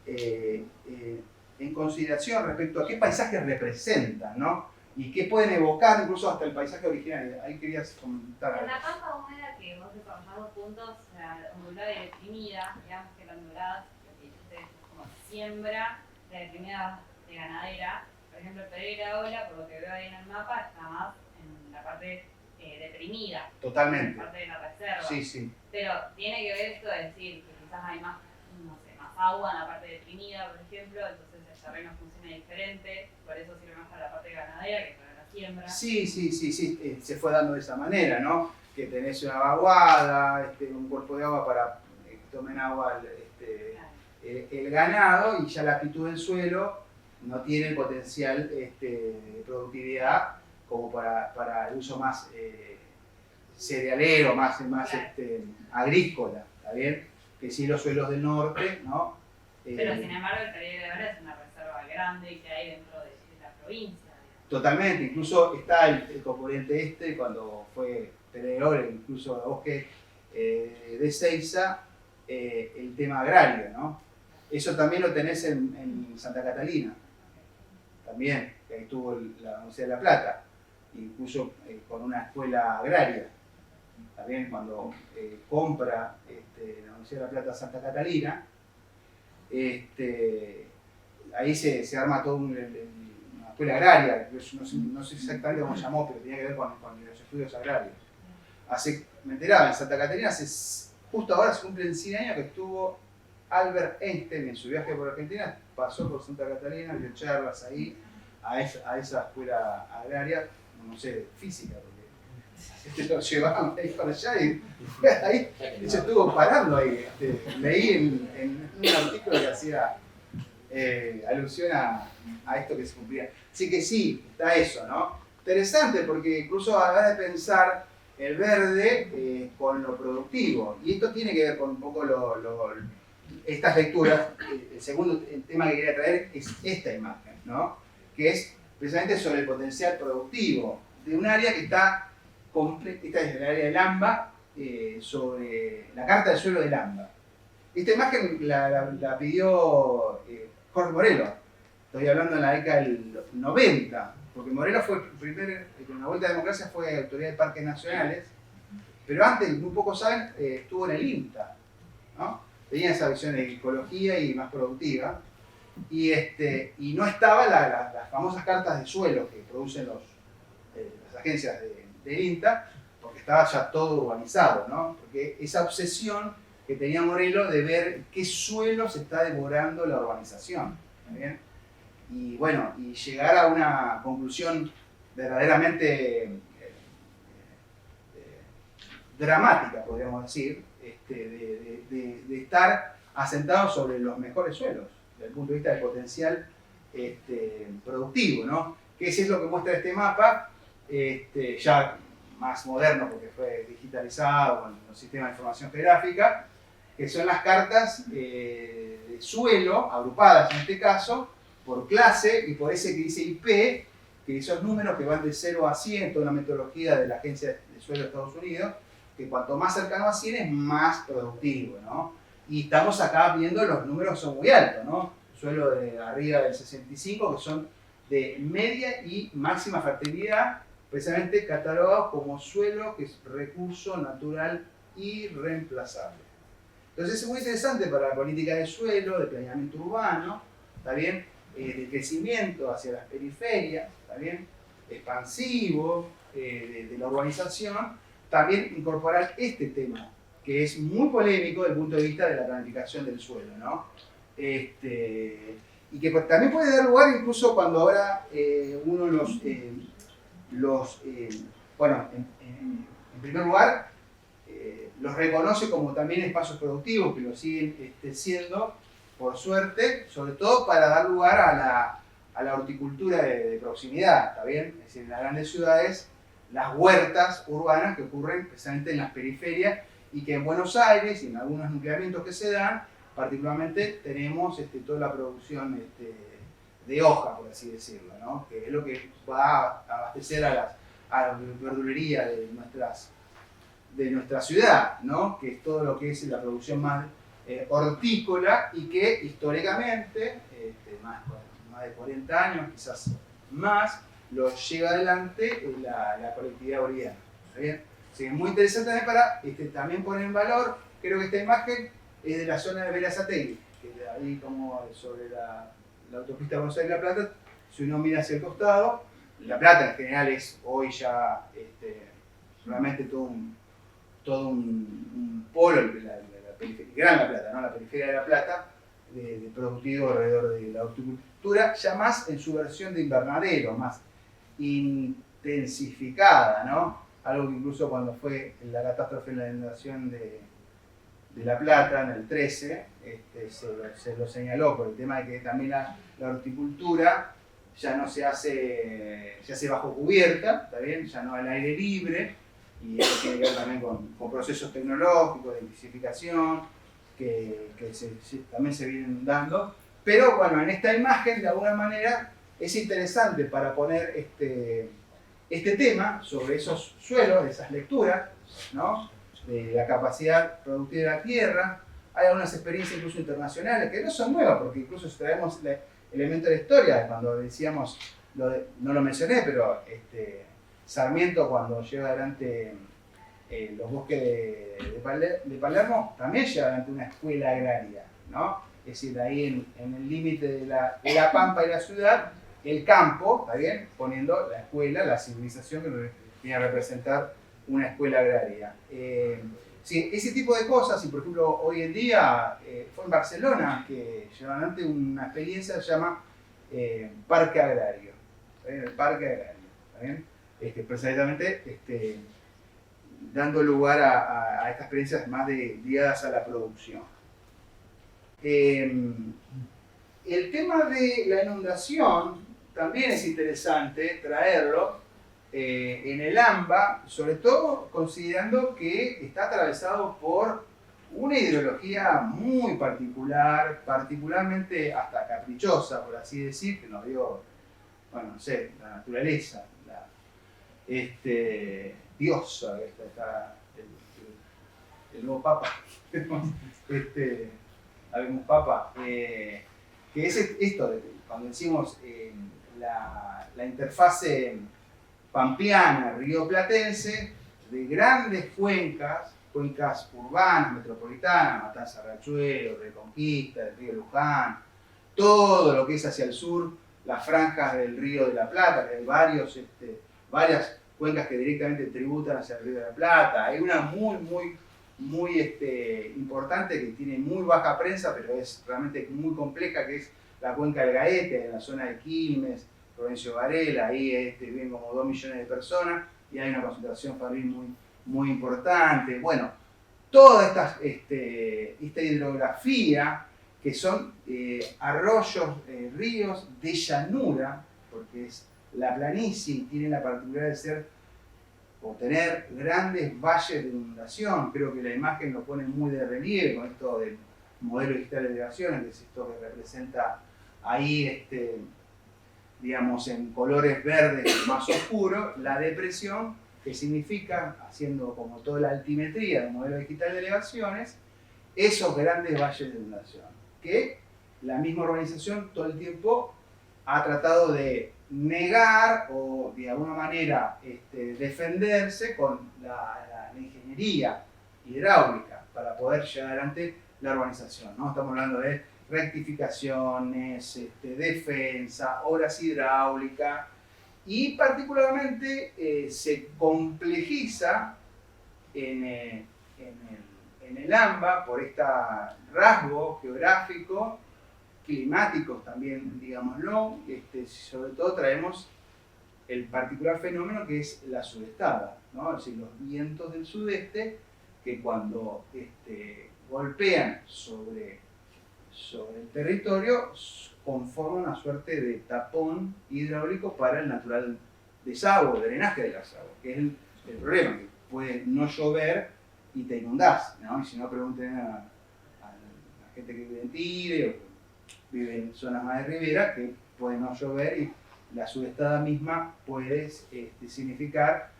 en consideración respecto a qué paisajes representan, ¿no? Y qué pueden evocar incluso hasta el paisaje original. Ahí querías comentar. En la pampa húmeda que vos desarrollamos puntos, la ondulada y deprimida, digamos que la ondulada es como siembra, la deprimida de ganadera. Por ejemplo, Pereira Ola, por lo que veo ahí en el mapa, está más en la parte deprimida. Totalmente. En la parte de la reserva. Sí, sí. Pero tiene que ver esto de decir que quizás hay más, no sé, más agua en la parte deprimida, por ejemplo, entonces el terreno funciona diferente, por eso sirve más para la parte ganadera que para la siembra. Sí, se fue dando de esa manera, ¿no? Que tenés una vaguada, un cuerpo de agua para que tomen agua el ganado, y ya la actitud del suelo no tiene el potencial de productividad como para el uso más cerealero, más agrícola, ¿está bien? Que sí los suelos del norte, ¿no? Pero sin embargo el Pereira de Ola es una reserva grande que hay dentro de la provincia. Totalmente, incluso está el componente cuando fue Pereira de Ola, incluso bosque de Ezeiza, el tema agrario, ¿no? Eso también lo tenés en Santa Catalina, también, que ahí tuvo la Universidad de La Plata, incluso con una escuela agraria. También cuando compra la Universidad de La Plata Santa Catalina, ahí se arma toda una escuela agraria, no sé exactamente cómo se llamó, pero tenía que ver con los estudios agrarios. Me enteraba, en Santa Catalina, justo ahora se cumplen 100 años que estuvo Albert Einstein en su viaje por Argentina, pasó por Santa Catalina, dio charlas ahí a esa escuela agraria, no sé, física, porque lo llevaban ahí para allá y ahí se estuvo parando ahí. Leí en un artículo que hacía alusión a esto que se cumplía. Así que sí, está eso, ¿no? Interesante, porque incluso a la hora de pensar el verde con lo productivo, y esto tiene que ver con un poco estas lecturas. El segundo tema que quería traer es esta imagen, ¿no? Que es precisamente sobre el potencial productivo de un área que está esta es el área de Lamba, sobre la carta del suelo de Lamba. Esta imagen la pidió Jorge Morelo. Estoy hablando en la década del 90, porque Morelo fue con la Vuelta a la Democracia fue autoridad de parques nacionales, pero antes, muy pocos saben, estuvo en el INTA, ¿no? Tenía esa visión de ecología y más productiva, y no estaban las famosas cartas de suelo que producen las agencias del INTA, porque estaba ya todo urbanizado, ¿no? Porque esa obsesión que tenía Morelo de ver qué suelo se está devorando la urbanización. ¿Está bien? Y bueno, y llegar a una conclusión verdaderamente dramática, podríamos decir, de estar asentados sobre los mejores suelos, desde el punto de vista del potencial productivo, ¿no? Que ese es lo que muestra este mapa, ya más moderno porque fue digitalizado con los sistemas de información geográfica, que son las cartas de suelo, agrupadas en este caso, por clase y por ese que dice IP, que esos números que van de 0 a 100, toda una metodología de la Agencia de Suelo de Estados Unidos, que cuanto más cercano a 100 es más productivo, ¿no? Y estamos acá viendo los números que son muy altos, ¿no? Suelo de arriba del 65, que son de media y máxima fertilidad, precisamente catalogados como suelo que es recurso natural irreemplazable. Entonces es muy interesante para la política de suelo, de planeamiento urbano, ¿está bien? De crecimiento hacia las periferias, ¿está bien? Expansivo, de la urbanización, también incorporar este tema, que es muy polémico desde el punto de vista de la planificación del suelo, ¿no? Y que también puede dar lugar incluso cuando ahora uno bueno, en primer lugar, los reconoce como también espacios productivos, que lo siguen siendo, por suerte, sobre todo para dar lugar a la horticultura de proximidad, ¿está bien? Es decir, en las grandes ciudades, las huertas urbanas que ocurren precisamente en las periferias y que en Buenos Aires y en algunos nucleamientos que se dan, particularmente tenemos toda la producción de hoja, por así decirlo, ¿no? Que es lo que va a abastecer a la verdulería de nuestra ciudad, ¿no? Que es todo lo que es la producción más hortícola y que históricamente, más de 40 años, quizás más, lo lleva adelante la colectividad boliviana. ¿Está bien? Sí, es muy interesante también para también poner en valor, creo que esta imagen es de la zona de Berazategui, que ahí como sobre la autopista Buenos Aires-La Plata, si uno mira hacia el costado, La Plata en general es hoy ya realmente todo un polo, la Gran La Plata, ¿no? La periferia de La Plata, de productivo alrededor de la horticultura, ya más en su versión de invernadero, más intensificada, ¿no? Algo que incluso cuando fue la catástrofe en la inundación de La Plata en el 13, se lo señaló por el tema de que también la horticultura ya no se hace bajo cubierta, ¿está bien? Ya no al aire libre, y eso tiene que ver también con procesos tecnológicos de intensificación que también se vienen dando. Pero bueno, en esta imagen de alguna manera es interesante para poner este tema sobre esos suelos, esas lecturas, ¿no? De la capacidad productiva de la tierra. Hay algunas experiencias incluso internacionales que no son nuevas, porque incluso traemos el elemento de la historia, cuando decíamos, no lo mencioné, pero Sarmiento cuando lleva adelante los bosques de Palermo, también lleva adelante una escuela agraria, ¿no? Es decir, ahí en el límite de la pampa y la ciudad, el campo, ¿está bien? Poniendo la escuela, la civilización que viene a representar una escuela agraria. Sí, ese tipo de cosas, y por ejemplo hoy en día fue en Barcelona que llevan adelante una experiencia que se llama Parque Agrario, ¿está bien? El Parque Agrario, ¿está bien? Precisamente dando lugar a estas experiencias más ligadas a la producción. El tema de la inundación también es interesante traerlo en el AMBA, sobre todo considerando que está atravesado por una ideología muy particular, particularmente hasta caprichosa, por así decir, que nos dio, bueno, no sé, la naturaleza, diosa, está el nuevo Papa, habemos Papa, que es esto, cuando decimos la interfase pampeana, rioplatense, de grandes cuencas urbanas, metropolitanas, Matanza, Riachuelo, Reconquista, el río Luján, todo lo que es hacia el sur, las franjas del río de la Plata, que hay varias cuencas que directamente tributan hacia el río de la Plata. Hay una muy muy importante, que tiene muy baja prensa, pero es realmente muy compleja, que es la cuenca del Gaete, en la zona de Quilmes, Provencio Varela. Ahí viven como 2 millones de personas y hay una concentración fabril muy importante. Bueno, toda esta hidrografía, que son arroyos, ríos de llanura, porque es la planicie y tiene la particularidad de tener grandes valles de inundación. Creo que la imagen lo pone muy de relieve con esto del modelo digital de elevaciones, que es esto que representa ahí, digamos, en colores verdes más oscuros, la depresión, que significa, haciendo como toda la altimetría del modelo digital de elevaciones, esos grandes valles de inundación, que la misma organización todo el tiempo ha tratado de negar o de alguna manera defenderse con la ingeniería hidráulica para poder llevar adelante la urbanización, ¿no? Estamos hablando de rectificaciones, defensa, obras hidráulicas, y particularmente se complejiza en el AMBA por este rasgo geográfico, climáticos también, digámoslo. Sobre todo traemos el particular fenómeno que es la sudestada, ¿no? Es decir, los vientos del sudeste que cuando golpean sobre el territorio conforman una suerte de tapón hidráulico para el natural desagüe, drenaje de las aguas, que es el problema, que puede no llover y te inundás, ¿no? Y si no, pregunten a la gente que vive en Tigre o vive en zonas más de ribera, que puede no llover y la sudestada misma puede significar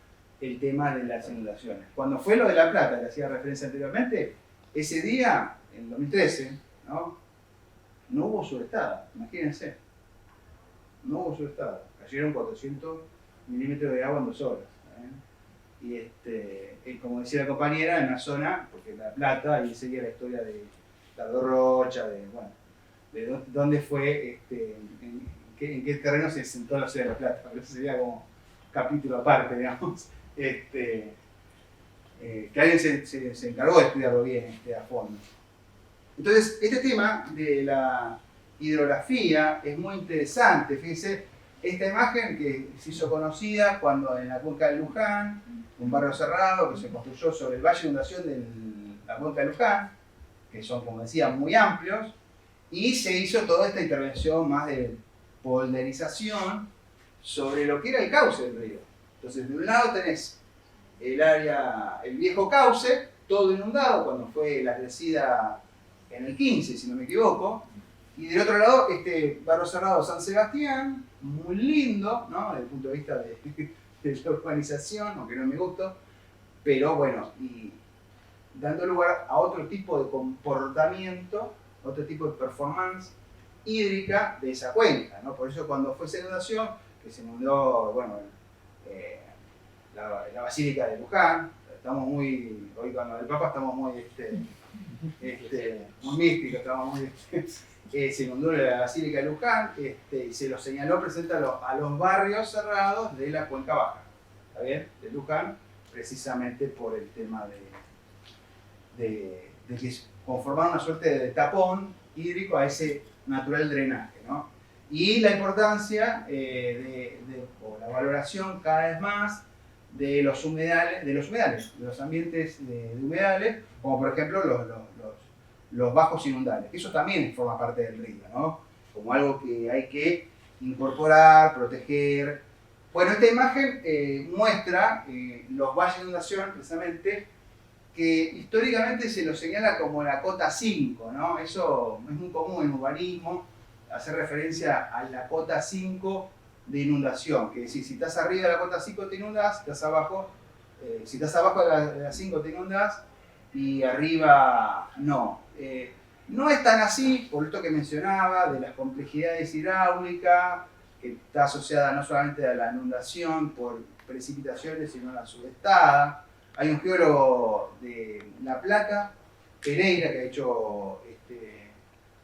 el tema de las inundaciones. Cuando fue lo de La Plata, que hacía referencia anteriormente, ese día, en 2013, no hubo sudestada, imagínense. No hubo sudestada. Cayeron 400 milímetros de agua en 2 horas. Y como decía la compañera, en una zona, porque La Plata, ahí seguía la historia de Tardo Rocha, de dónde fue, en qué terreno se sentó la ciudad de La Plata. Pero eso sería como capítulo aparte, digamos. Que alguien se encargó de estudiarlo bien a fondo. Entonces, este tema de la hidrografía es muy interesante. Fíjense, esta imagen que se hizo conocida cuando en la cuenca de Luján, un barrio cerrado que se construyó sobre el valle de inundación de la cuenca de Luján, que son, como decía, muy amplios, y se hizo toda esta intervención más de polderización sobre lo que era el cauce del río. Entonces, de un lado tenés el viejo cauce, todo inundado cuando fue la crecida en el 15, si no me equivoco, y del otro lado este barrio cerrado San Sebastián, muy lindo, ¿no? Desde el punto de vista de la urbanización, aunque no me gustó, pero bueno, y dando lugar a otro tipo de comportamiento, otro tipo de performance hídrica de esa cuenca, ¿no? Por eso cuando fue esa inundación, que se inundó, bueno, la Basílica de Luján, hoy cuando el Papa estamos muy místicos, estamos muy, se inundó la Basílica de Luján, y se lo señaló presente a los barrios cerrados de la cuenca baja, ¿está bien? De Luján, precisamente por el tema de que conformaron una suerte de tapón hídrico a ese natural drenaje, ¿no? Y la importancia o la valoración cada vez más de los humedales, de los ambientes de humedales, como por ejemplo los bajos inundables, que eso también forma parte del río, ¿no? Como algo que hay que incorporar, proteger. Bueno, esta imagen muestra los valles de inundación, precisamente, que históricamente se los señala como la cota 5, ¿no? Eso es muy común en urbanismo, hacer referencia a la cota 5 de inundación, que es decir, si estás arriba de la cota 5 te inundas, si estás abajo de la 5 te inundas y arriba no. No es tan así, por esto que mencionaba, de las complejidades hidráulicas, que está asociada no solamente a la inundación por precipitaciones, sino a la subestada. Hay un geólogo de La Plata, Pereira, que ha hecho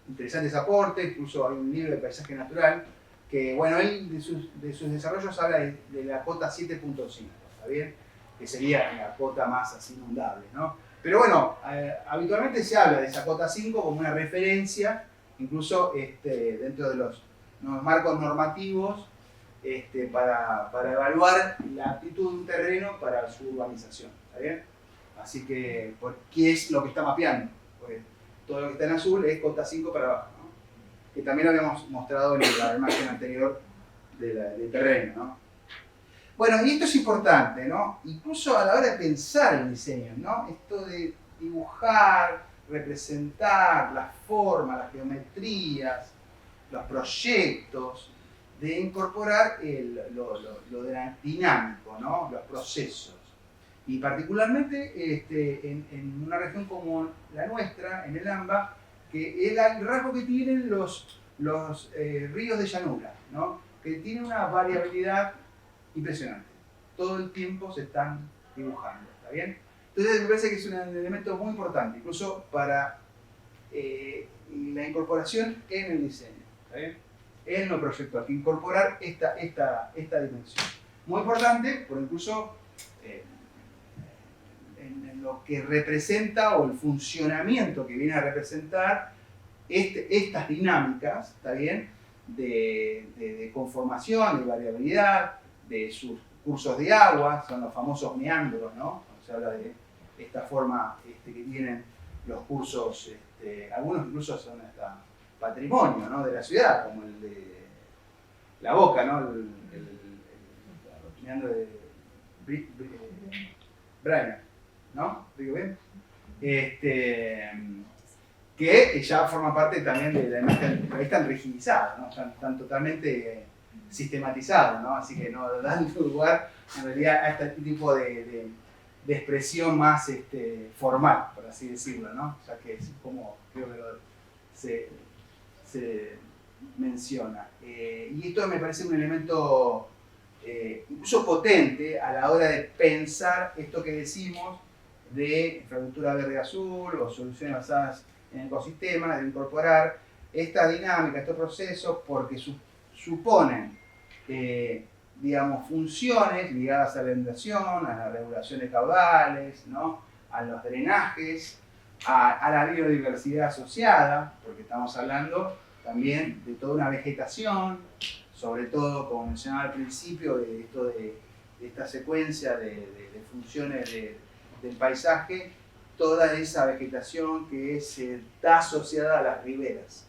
interesantes aportes, incluso hay un libro de paisaje natural, que bueno, él de sus desarrollos habla de la cota 7.5, ¿está bien? Que sería la cota más así inundable, ¿no? Pero bueno, habitualmente se habla de esa cota 5 como una referencia, incluso dentro de los marcos normativos, para evaluar la aptitud de un terreno para su urbanización. ¿Está bien? Así que, ¿qué es lo que está mapeando? Pues todo lo que está en azul es cota 5 para abajo, ¿no? Que también lo habíamos mostrado en la imagen anterior del terreno, ¿no? Bueno, y esto es importante, ¿no? Incluso a la hora de pensar el diseño, ¿no? Esto de dibujar, representar las formas, las geometrías, los proyectos, de incorporar lo dinámico, ¿no? Los procesos. Y particularmente en una región como la nuestra, en el AMBA, que es el rasgo que tienen los ríos de llanura, ¿no? Que tienen una variabilidad impresionante. Todo el tiempo se están dibujando, ¿está bien? Entonces me parece que es un elemento muy importante, incluso para la incorporación en el diseño, ¿está bien? En lo proyectual, que incorporar esta dimensión. Muy importante, por incluso en lo que representa o el funcionamiento que viene a representar estas dinámicas, ¿está bien? De conformación, de variabilidad, de sus cursos de agua, son los famosos meandros, ¿no? Se habla de esta forma que tienen los cursos, algunos incluso son hasta patrimonio, ¿no? De la ciudad, como el de La Boca, ¿no? El meandro de Brainer, ¿no? ¿Digo bien? Que ya forma parte también de la imagen, pero están rigidizados, ¿no? Están totalmente sistematizados, ¿no? Así que no dan lugar en realidad a este tipo de expresión más formal, por así decirlo, ¿no? Ya que es como creo que se menciona. Y esto me parece un elemento incluso potente a la hora de pensar esto que decimos de infraestructura verde-azul o soluciones basadas en ecosistemas, de incorporar esta dinámica, estos procesos, porque suponen, digamos, funciones ligadas a la inundación, a la regulación de caudales, ¿no? A los drenajes, a la biodiversidad asociada, porque estamos hablando también de toda una vegetación, sobre todo, como mencionaba al principio, de esta secuencia de funciones del paisaje, toda esa vegetación que está asociada a las riberas,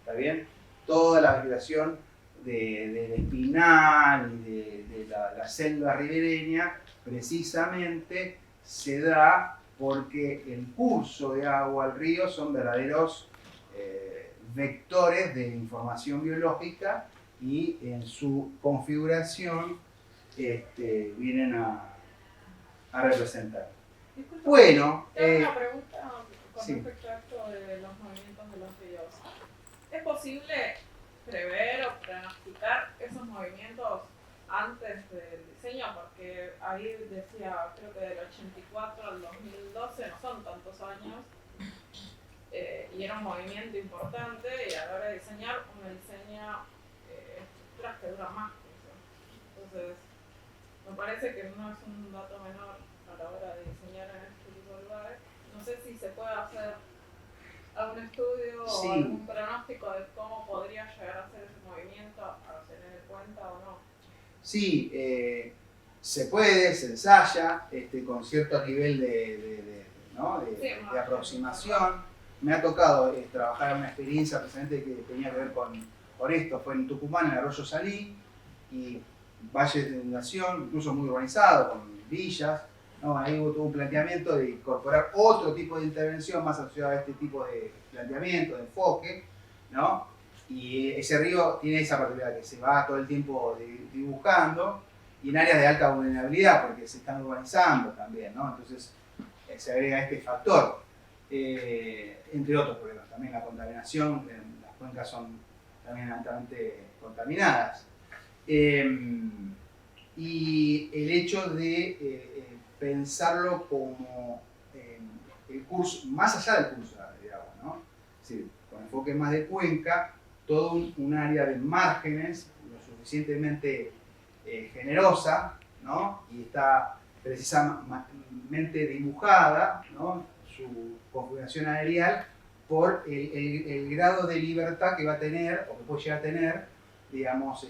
¿está bien? Toda la vegetación del espinal y de la selva ribereña, precisamente se da porque el curso de agua al río son verdaderos vectores de información biológica y en su configuración vienen a representar. Disculpa, Bueno, tengo una pregunta con sí. respecto a esto de los movimientos de los ríos. ¿Es posible prever o pronosticar esos movimientos antes del diseño? Porque ahí decía, creo que del 84 al 2012, no son tantos años, y era un movimiento importante, y a la hora de diseñar, uno diseña estructuras que duran más que eso. Entonces, me parece que no es un dato menor a la hora de diseñar en este tipo de lugares. No sé si se puede hacer algún estudio Sí. o algún pronóstico de cómo podría llegar a ser ese movimiento, a tener en cuenta o no. Sí, se puede, se ensaya con cierto nivel ¿no? de aproximación. Me ha tocado trabajar en una experiencia precisamente que tenía que ver con esto. Fue en Tucumán, en el Arroyo Salí, y valles de inundación, incluso muy urbanizado, con villas, ¿no? Ahí hubo todo un planteamiento de incorporar otro tipo de intervención más asociada a este tipo de planteamiento, de enfoque, ¿no? Y ese río tiene esa particularidad que se va todo el tiempo dibujando y en áreas de alta vulnerabilidad porque se están urbanizando también, ¿no? Entonces se agrega este factor, entre otros problemas. También la contaminación, las cuencas son también altamente contaminadas. Y el hecho de pensarlo como el curso, más allá del curso de agua, ¿no? Es decir, con enfoque más de cuenca, todo un área de márgenes lo suficientemente generosa, ¿no? Y está precisamente dibujada, ¿no? su configuración aerial por el grado de libertad que va a tener, o que puede llegar a tener, digamos,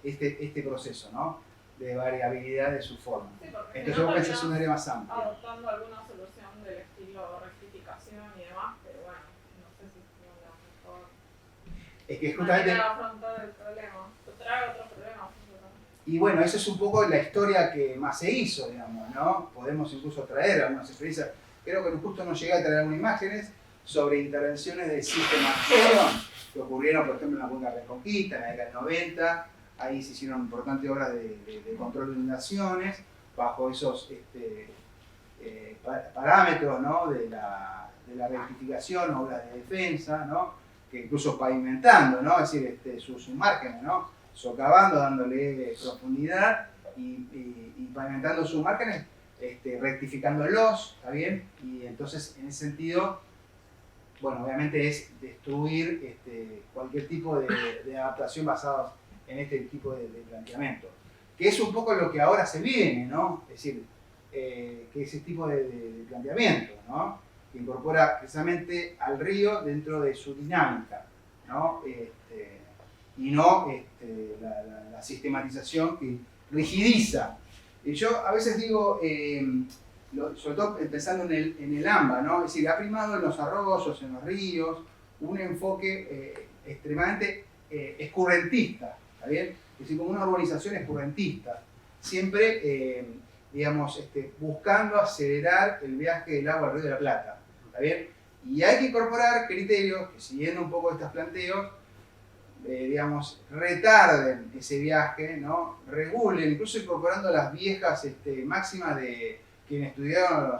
este proceso, ¿no? De variabilidad de su forma. Sí, porque Entonces si no vos pensás terminás un área más amplia. adoptando alguna solución del estilo rectificación y demás, pero bueno, no sé si es la mejor Es que justamente... manera de afrontar el problema. Te trae otro problema. Y bueno, eso es un poco la historia que más se hizo, digamos, ¿no? Podemos incluso traer algunas experiencias. Creo que justo nos llegué a traer algunas imágenes sobre intervenciones de sistematización que ocurrieron, por ejemplo, en la cuenca de Reconquista, en la década del 90. Ahí se hicieron importantes obras de control de inundaciones bajo esos parámetros, ¿no? de la rectificación, obras de defensa, ¿no? Que incluso pavimentando, ¿no? Es decir, sus márgenes, ¿no? Socavando, dándole profundidad y pavimentando sus márgenes, rectificándolos, ¿está bien? Y entonces, en ese sentido, bueno, obviamente es destruir cualquier tipo de adaptación basada en este tipo de planteamiento. Que es un poco lo que ahora se viene, ¿no? Es decir, que ese tipo de planteamiento, ¿no? Que incorpora precisamente al río dentro de su dinámica, ¿no? Y no la sistematización que rigidiza. Y yo a veces digo, sobre todo pensando en el AMBA, ¿no? Es decir, ha primado en los arroyos, en los ríos, un enfoque extremadamente escurrentista, ¿está bien? Es decir, como una urbanización escurrentista, siempre, digamos, buscando acelerar el viaje del agua al Río de la Plata, ¿está bien? Y hay que incorporar criterios que, siguiendo un poco estos planteos, digamos, retarden ese viaje, ¿no? Regulen, incluso incorporando las viejas máximas de quienes estudiaron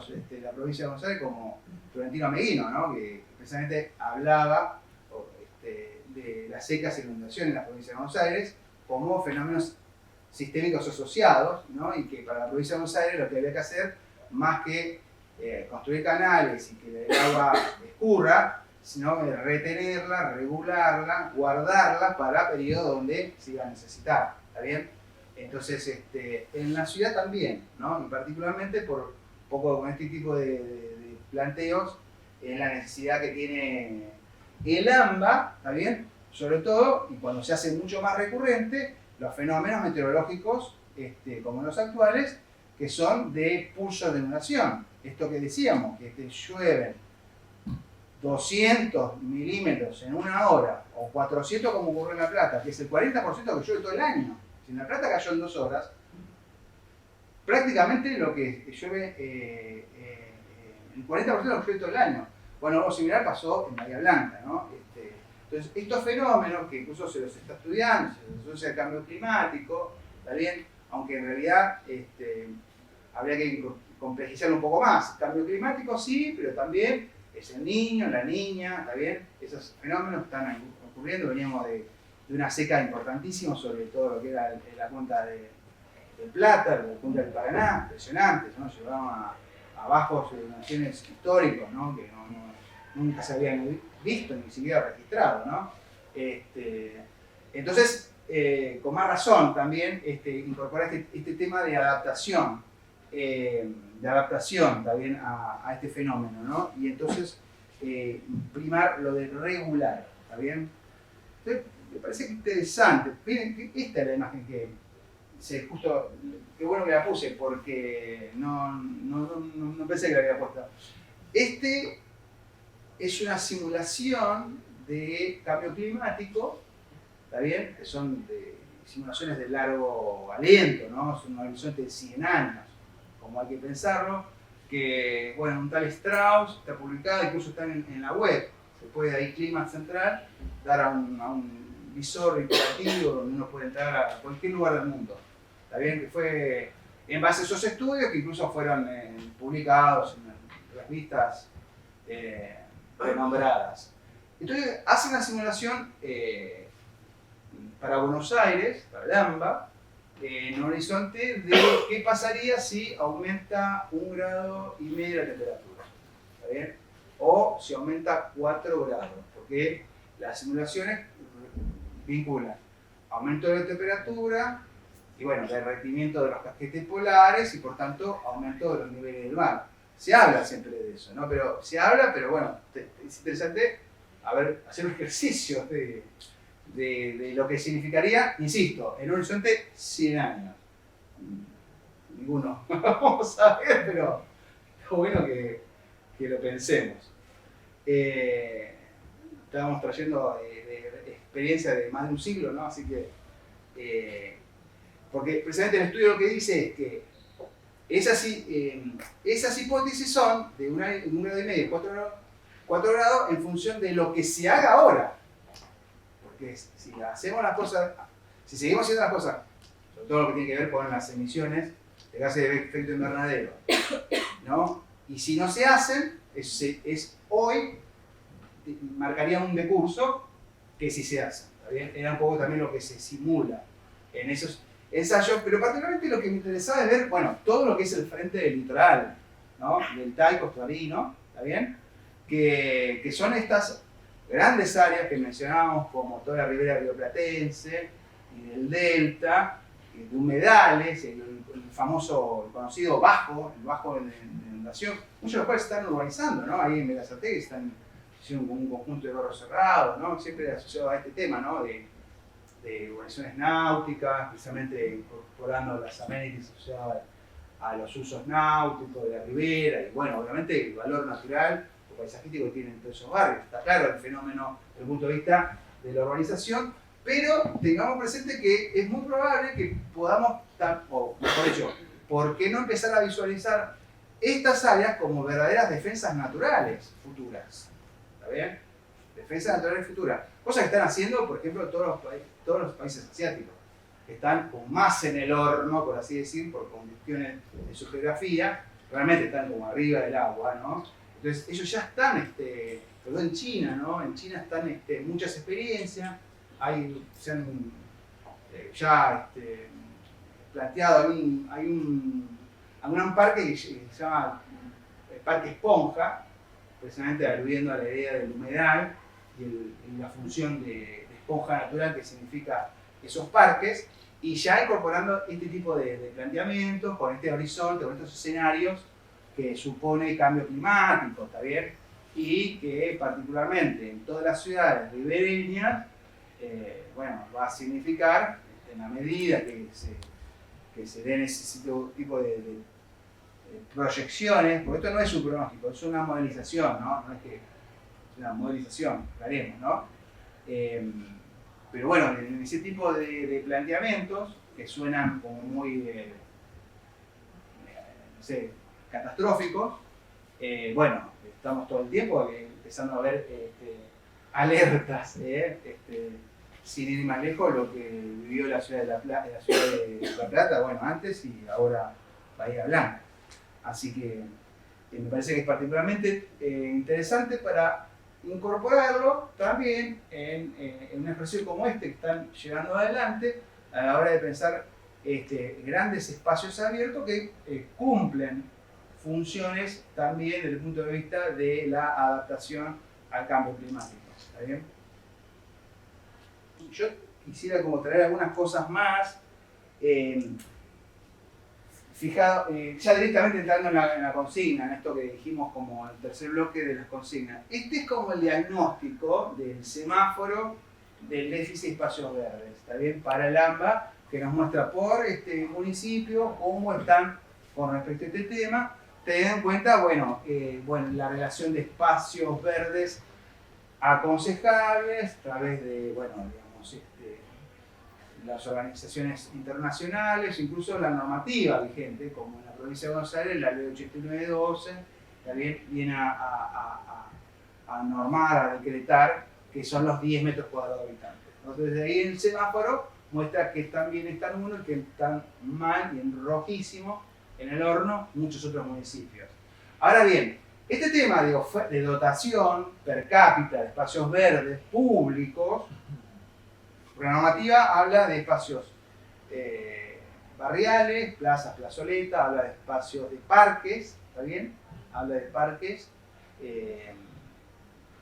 la provincia de Buenos Aires, como Florentino Meguino, ¿no? Que precisamente hablaba de las secas e inundaciones en la provincia de Buenos Aires como fenómenos sistémicos asociados, ¿no? Y que para la provincia de Buenos Aires lo que había que hacer, más que construir canales y que el agua escurra, sino retenerla, regularla, guardarla para periodos donde se iba a necesitar, ¿está bien? Entonces, en la ciudad también, ¿no? Y particularmente por poco con este tipo de planteos, en la necesidad que tiene el AMBA, ¿está bien? Sobre todo, y cuando se hace mucho más recurrente, los fenómenos meteorológicos, como los actuales, que son de pulsos de inundación. Esto que decíamos, que llueven 200 milímetros en una hora, o 400 como ocurrió en La Plata, que es el 40% que llueve todo el año. Si en La Plata cayó en 2 horas, prácticamente lo que llueve, el 40% de lo que llueve todo el año. Bueno, algo similar pasó en Bahía Blanca, ¿no? Entonces, estos fenómenos, que incluso se los está estudiando, se asocia al cambio climático, ¿está bien? Aunque en realidad habría que complejizarlo un poco más. Cambio climático sí, pero también es el niño, la niña, ¿está bien? Esos fenómenos están ocurriendo. Veníamos de una seca importantísima sobre todo lo que era la cuenca del Plata, la cuenca del Paraná, impresionantes, ¿no? Llevaban a bajos de naciones históricos, ¿no? Que nunca se habían visto ni siquiera registrado, ¿no? Entonces, con más razón también incorporar este tema de adaptación también a este fenómeno, ¿no? Y entonces primar lo de regular, ¿está bien? Entonces, me parece que interesante. Miren, esta es la imagen que justo, qué bueno que la puse porque no pensé que la había puesto. Es una simulación de cambio climático, ¿está bien? Que son simulaciones de largo aliento, ¿no? Es un horizonte de 100 años, como hay que pensarlo, que, bueno, un tal Strauss está publicado, incluso está en la web, se puede ahí, Clima Central, dar a un visor interactivo donde uno puede entrar a cualquier lugar del mundo, ¿está bien? Que fue en base a esos estudios que incluso fueron publicados en revistas renombradas. Entonces, hace una simulación para Buenos Aires, para el AMBA, en un horizonte de qué pasaría si aumenta 1,5 grados la temperatura, ¿está bien? O si aumenta 4 grados, porque las simulaciones vinculan aumento de la temperatura y, bueno, derretimiento de los casquetes polares y, por tanto, aumento de los niveles del mar. se habla siempre de eso, ¿no? Pero se habla, pero bueno, es interesante hacer un ejercicio de lo que significaría, insisto, en un horizonte 100 años. Ninguno vamos a ver, pero es bueno que lo pensemos. Estábamos trayendo de experiencia de más de un siglo, ¿no? Así que, porque precisamente el estudio lo que dice es que esas hipótesis son de 1,5 grados, 4 grados en función de lo que se haga ahora. Porque si hacemos las cosas, si seguimos haciendo las cosas, sobre todo lo que tiene que ver con las emisiones de gases de efecto invernadero, ¿no? Y si no se hacen, hoy marcaría un decurso que si se hacen, ¿está bien? Era un poco también lo que se simula en esos ensayos, pero particularmente lo que me interesaba es ver, bueno, todo lo que es el frente del litoral, ¿no? Del TAI costuarino, ¿está bien? Que son estas grandes áreas que mencionábamos como toda la ribera rioplatense y del delta, de humedales, el famoso, el conocido el bajo de inundación, muchos de los cuales se están urbanizando, ¿no? Ahí en Berazategui están haciendo un conjunto de barrios cerrados, ¿no? Siempre asociado a este tema, ¿no? De urbanizaciones náuticas, precisamente incorporando las amenities asociadas a los usos náuticos de la ribera, y bueno, obviamente el valor natural o paisajístico que tienen todos esos barrios. Está claro el fenómeno desde el punto de vista de la urbanización, pero tengamos presente que es muy probable que podamos, o mejor dicho, ¿por qué no empezar a visualizar estas áreas como verdaderas defensas naturales futuras? ¿Está bien? Defensas naturales futuras. Cosas que están haciendo, por ejemplo, todos los países asiáticos, que están como más en el horno, por así decir, por cuestiones de su geografía, realmente están como arriba del agua, ¿no? Entonces ellos ya están, sobre todo en China, ¿no? En China están muchas experiencias, se han ya planteado, hay un parque que se llama el Parque Esponja, precisamente aludiendo a la idea del humedal y la función de esponja natural que significa esos parques, y ya incorporando este tipo de planteamientos, con este horizonte, con estos escenarios que supone cambio climático, ¿está bien? Y que particularmente en todas las ciudades ribereñas, bueno, va a significar, en la medida que se den ese tipo de proyecciones, porque esto no es un pronóstico, es una modelización, ¿no? No es que es una modelización, haremos, ¿no? Pero bueno, en ese tipo de planteamientos que suenan como muy, no sé, catastróficos, bueno, estamos todo el tiempo empezando a ver alertas, sin ir más lejos, lo que vivió la ciudad de La Plata, bueno, antes y ahora Bahía Blanca. Así que me parece que es particularmente interesante para incorporarlo también en una expresión como que están llevando adelante a la hora de pensar grandes espacios abiertos que cumplen funciones también desde el punto de vista de la adaptación al cambio climático. ¿Está bien? Yo quisiera como traer algunas cosas más, fijado, ya directamente entrando en la consigna, en esto que dijimos como el tercer bloque de las consignas. Este es como el diagnóstico del semáforo del déficit de espacios verdes, ¿está bien? Para el AMBA, que nos muestra por este municipio cómo están con respecto a este tema. Ten en cuenta, bueno, la relación de espacios verdes aconsejables a través de, bueno, digamos, las organizaciones internacionales, incluso la normativa vigente, como en la provincia de Buenos Aires, la ley 8912, también viene a normar, a decretar que son los 10 metros cuadrados habitantes. Entonces, de ahí el semáforo muestra que están bien están uno y que están mal y en rojísimo en el horno muchos otros municipios. Ahora bien, este tema de dotación per cápita de espacios verdes públicos, la normativa habla de espacios barriales, plazas, plazoletas, habla de espacios de parques, ¿está bien? Habla de parques, que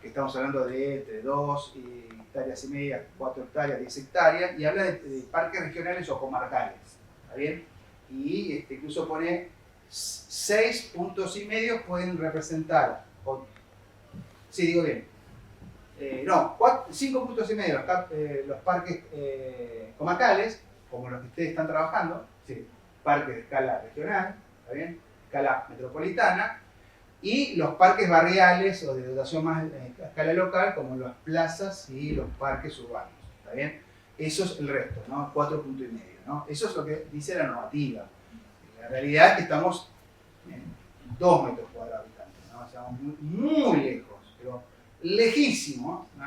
estamos hablando de entre 2 hectáreas y media, 4 hectáreas, 10 hectáreas, y habla de parques regionales o comarcales, ¿está bien? Y incluso pone 6 puntos y medio pueden representar, sí, digo bien, 5 puntos y medio los parques comarcales, como los que ustedes están trabajando, sí, parques de escala regional, ¿está bien? Escala metropolitana, y los parques barriales o de dotación más a escala local, como las plazas y los parques urbanos, ¿está bien? Eso es el resto, ¿no? 4 puntos y medio, ¿no? Eso es lo que dice la normativa. La realidad es que estamos en 2 metros cuadrados habitantes, ¿no? Estamos muy lejos, pero lejísimo, ¿no?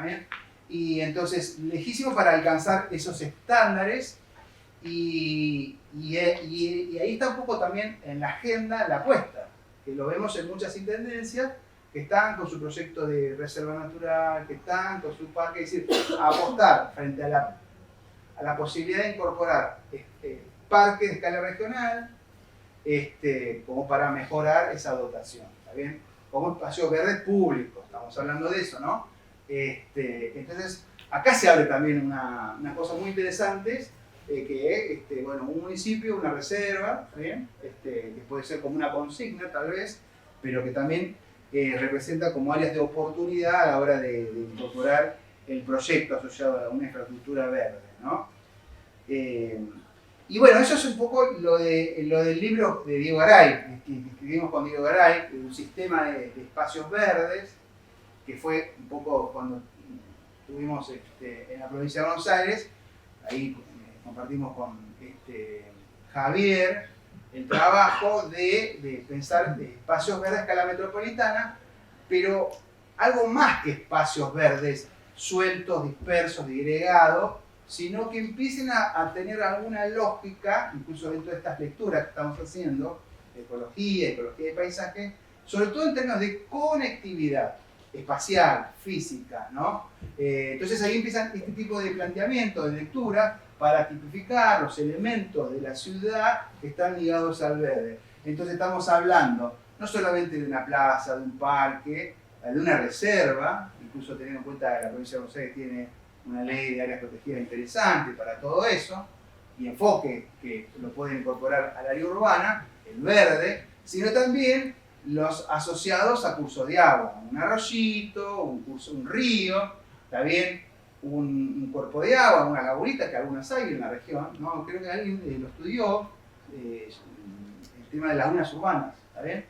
Y entonces, lejísimo para alcanzar esos estándares y ahí está un poco también en la agenda la apuesta, que lo vemos en muchas intendencias que están con su proyecto de reserva natural, que están con su parque, es decir, apostar frente a la posibilidad de incorporar parques de escala regional como para mejorar esa dotación, ¿está bien? Como espacios verdes públicos, estamos hablando de eso, ¿no? Entonces, acá se abre también una cosa muy interesante, que es bueno, un municipio, una reserva, ¿está bien? Que puede ser como una consigna tal vez, pero que también representa como áreas de oportunidad a la hora de incorporar el proyecto asociado a una infraestructura verde, ¿no? Y bueno, eso es un poco lo del libro de Diego Garay, que escribimos con Diego Garay, un sistema de espacios verdes, que fue un poco cuando estuvimos en la provincia de Buenos Aires, ahí compartimos con Javier el trabajo de pensar de espacios verdes a escala metropolitana, pero algo más que espacios verdes sueltos, dispersos, disgregados, sino que empiecen a tener alguna lógica, incluso dentro de estas lecturas que estamos haciendo, ecología de paisaje, sobre todo en términos de conectividad espacial, física, ¿no? Entonces ahí empiezan este tipo de planteamientos de lectura para tipificar los elementos de la ciudad que están ligados al verde. Entonces estamos hablando no solamente de una plaza, de un parque, de una reserva, incluso teniendo en cuenta que la provincia de Buenos Aires tiene una ley de áreas protegidas interesante para todo eso, y enfoque que lo pueden incorporar al área urbana, el verde, sino también los asociados a cursos de agua, un arroyito, un río, también un cuerpo de agua, una lagunita, que algunas hay en la región, ¿no? Creo que alguien lo estudió, el tema de lagunas urbanas, ¿está bien?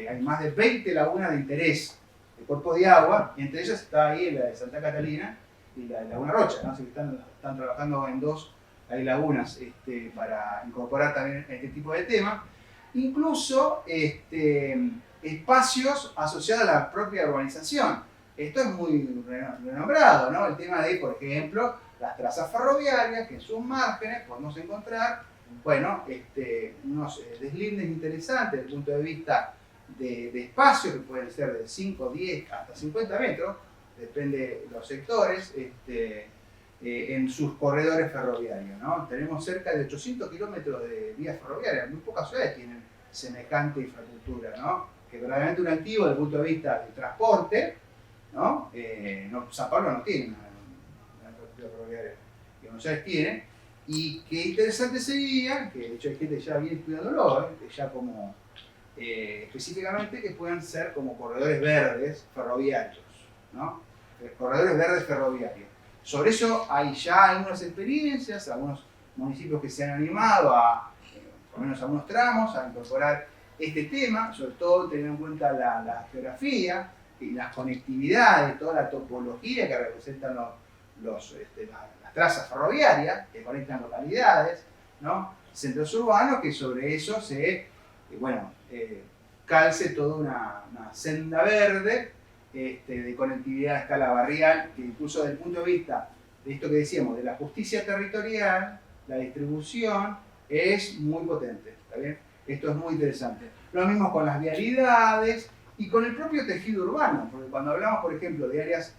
Hay más de 20 lagunas de interés de cuerpos de agua, y entre ellas está ahí la de Santa Catalina y la de Laguna Rocha, ¿no? Así que están trabajando en 2 lagunas para incorporar también este tipo de temas. Incluso espacios asociados a la propia urbanización. Esto es muy renombrado, ¿no? El tema de, por ejemplo, las trazas ferroviarias, que en sus márgenes podemos encontrar, bueno, unos deslindes interesantes desde el punto de vista de espacio, que pueden ser de 5, 10, hasta 50 metros, depende de los sectores, en sus corredores ferroviarios, ¿no? Tenemos cerca de 800 kilómetros de vías ferroviarias, muy pocas ciudades tienen semejante infraestructura, ¿no? Que verdaderamente un activo desde el punto de vista del transporte, ¿no? San Pablo no tiene una infraestructura ferroviaria que Buenos Aires tiene, y qué interesante sería, que de hecho hay gente ya viene estudiándolo, ya como específicamente que puedan ser como corredores verdes ferroviarios, ¿no? Corredores verdes ferroviarios. Sobre eso hay ya algunas experiencias, algunos municipios que se han animado por lo menos algunos tramos, a incorporar este tema, sobre todo teniendo en cuenta la geografía y las conectividades, toda la topología que representan las trazas ferroviarias que conectan localidades, ¿no? Centros urbanos, que sobre eso se, calce toda una senda verde de conectividad a escala barrial, que incluso desde el punto de vista de esto que decíamos, de la justicia territorial, la distribución, es muy potente, ¿está bien? Esto es muy interesante. Lo mismo con las vialidades y con el propio tejido urbano, porque cuando hablamos, por ejemplo, de áreas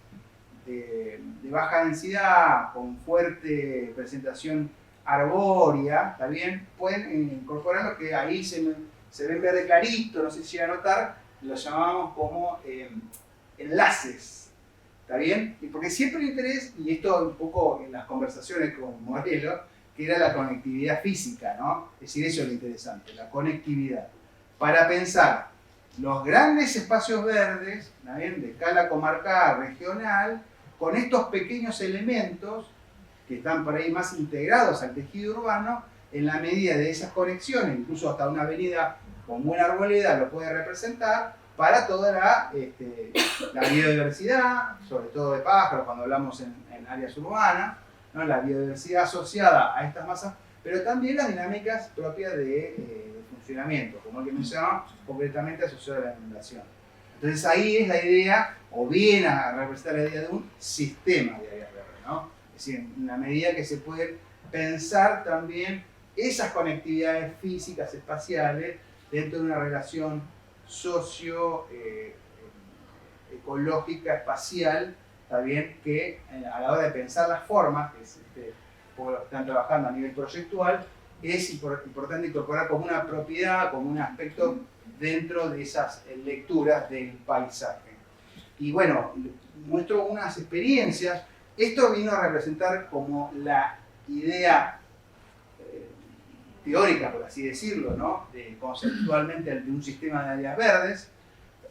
de baja densidad, con fuerte presentación arbórea, ¿está bien? Pueden incorporar lo que ahí se ven verde clarito, no sé si a notar, lo llamamos como enlaces, ¿está bien? Y porque siempre el interés, y esto un poco en las conversaciones con Morelo, que era la conectividad física, ¿no? Es decir, eso es lo interesante, la conectividad. Para pensar los grandes espacios verdes, ¿bien?, de escala comarcal, regional, con estos pequeños elementos que están por ahí más integrados al tejido urbano, en la medida de esas conexiones, incluso hasta una avenida con buena arboleda lo puede representar, para toda la biodiversidad, sobre todo de pájaros, cuando hablamos en áreas urbanas, ¿no?, la biodiversidad asociada a estas masas, pero también las dinámicas propias de funcionamiento, como el que mencionaba, concretamente asociado a la inundación. Entonces ahí es la idea, o viene a representar la idea de un sistema de áreas verdes, ¿no? Es decir, en la medida que se puede pensar también esas conectividades físicas, espaciales, dentro de una relación ecológica, espacial, está bien, que a la hora de pensar las formas, que es, porque lo están trabajando a nivel proyectual, es importante incorporar como una propiedad, como un aspecto dentro de esas lecturas del paisaje. Y bueno, muestro unas experiencias. Esto vino a representar como la idea teórica, por así decirlo, ¿no?, conceptualmente de un sistema de áreas verdes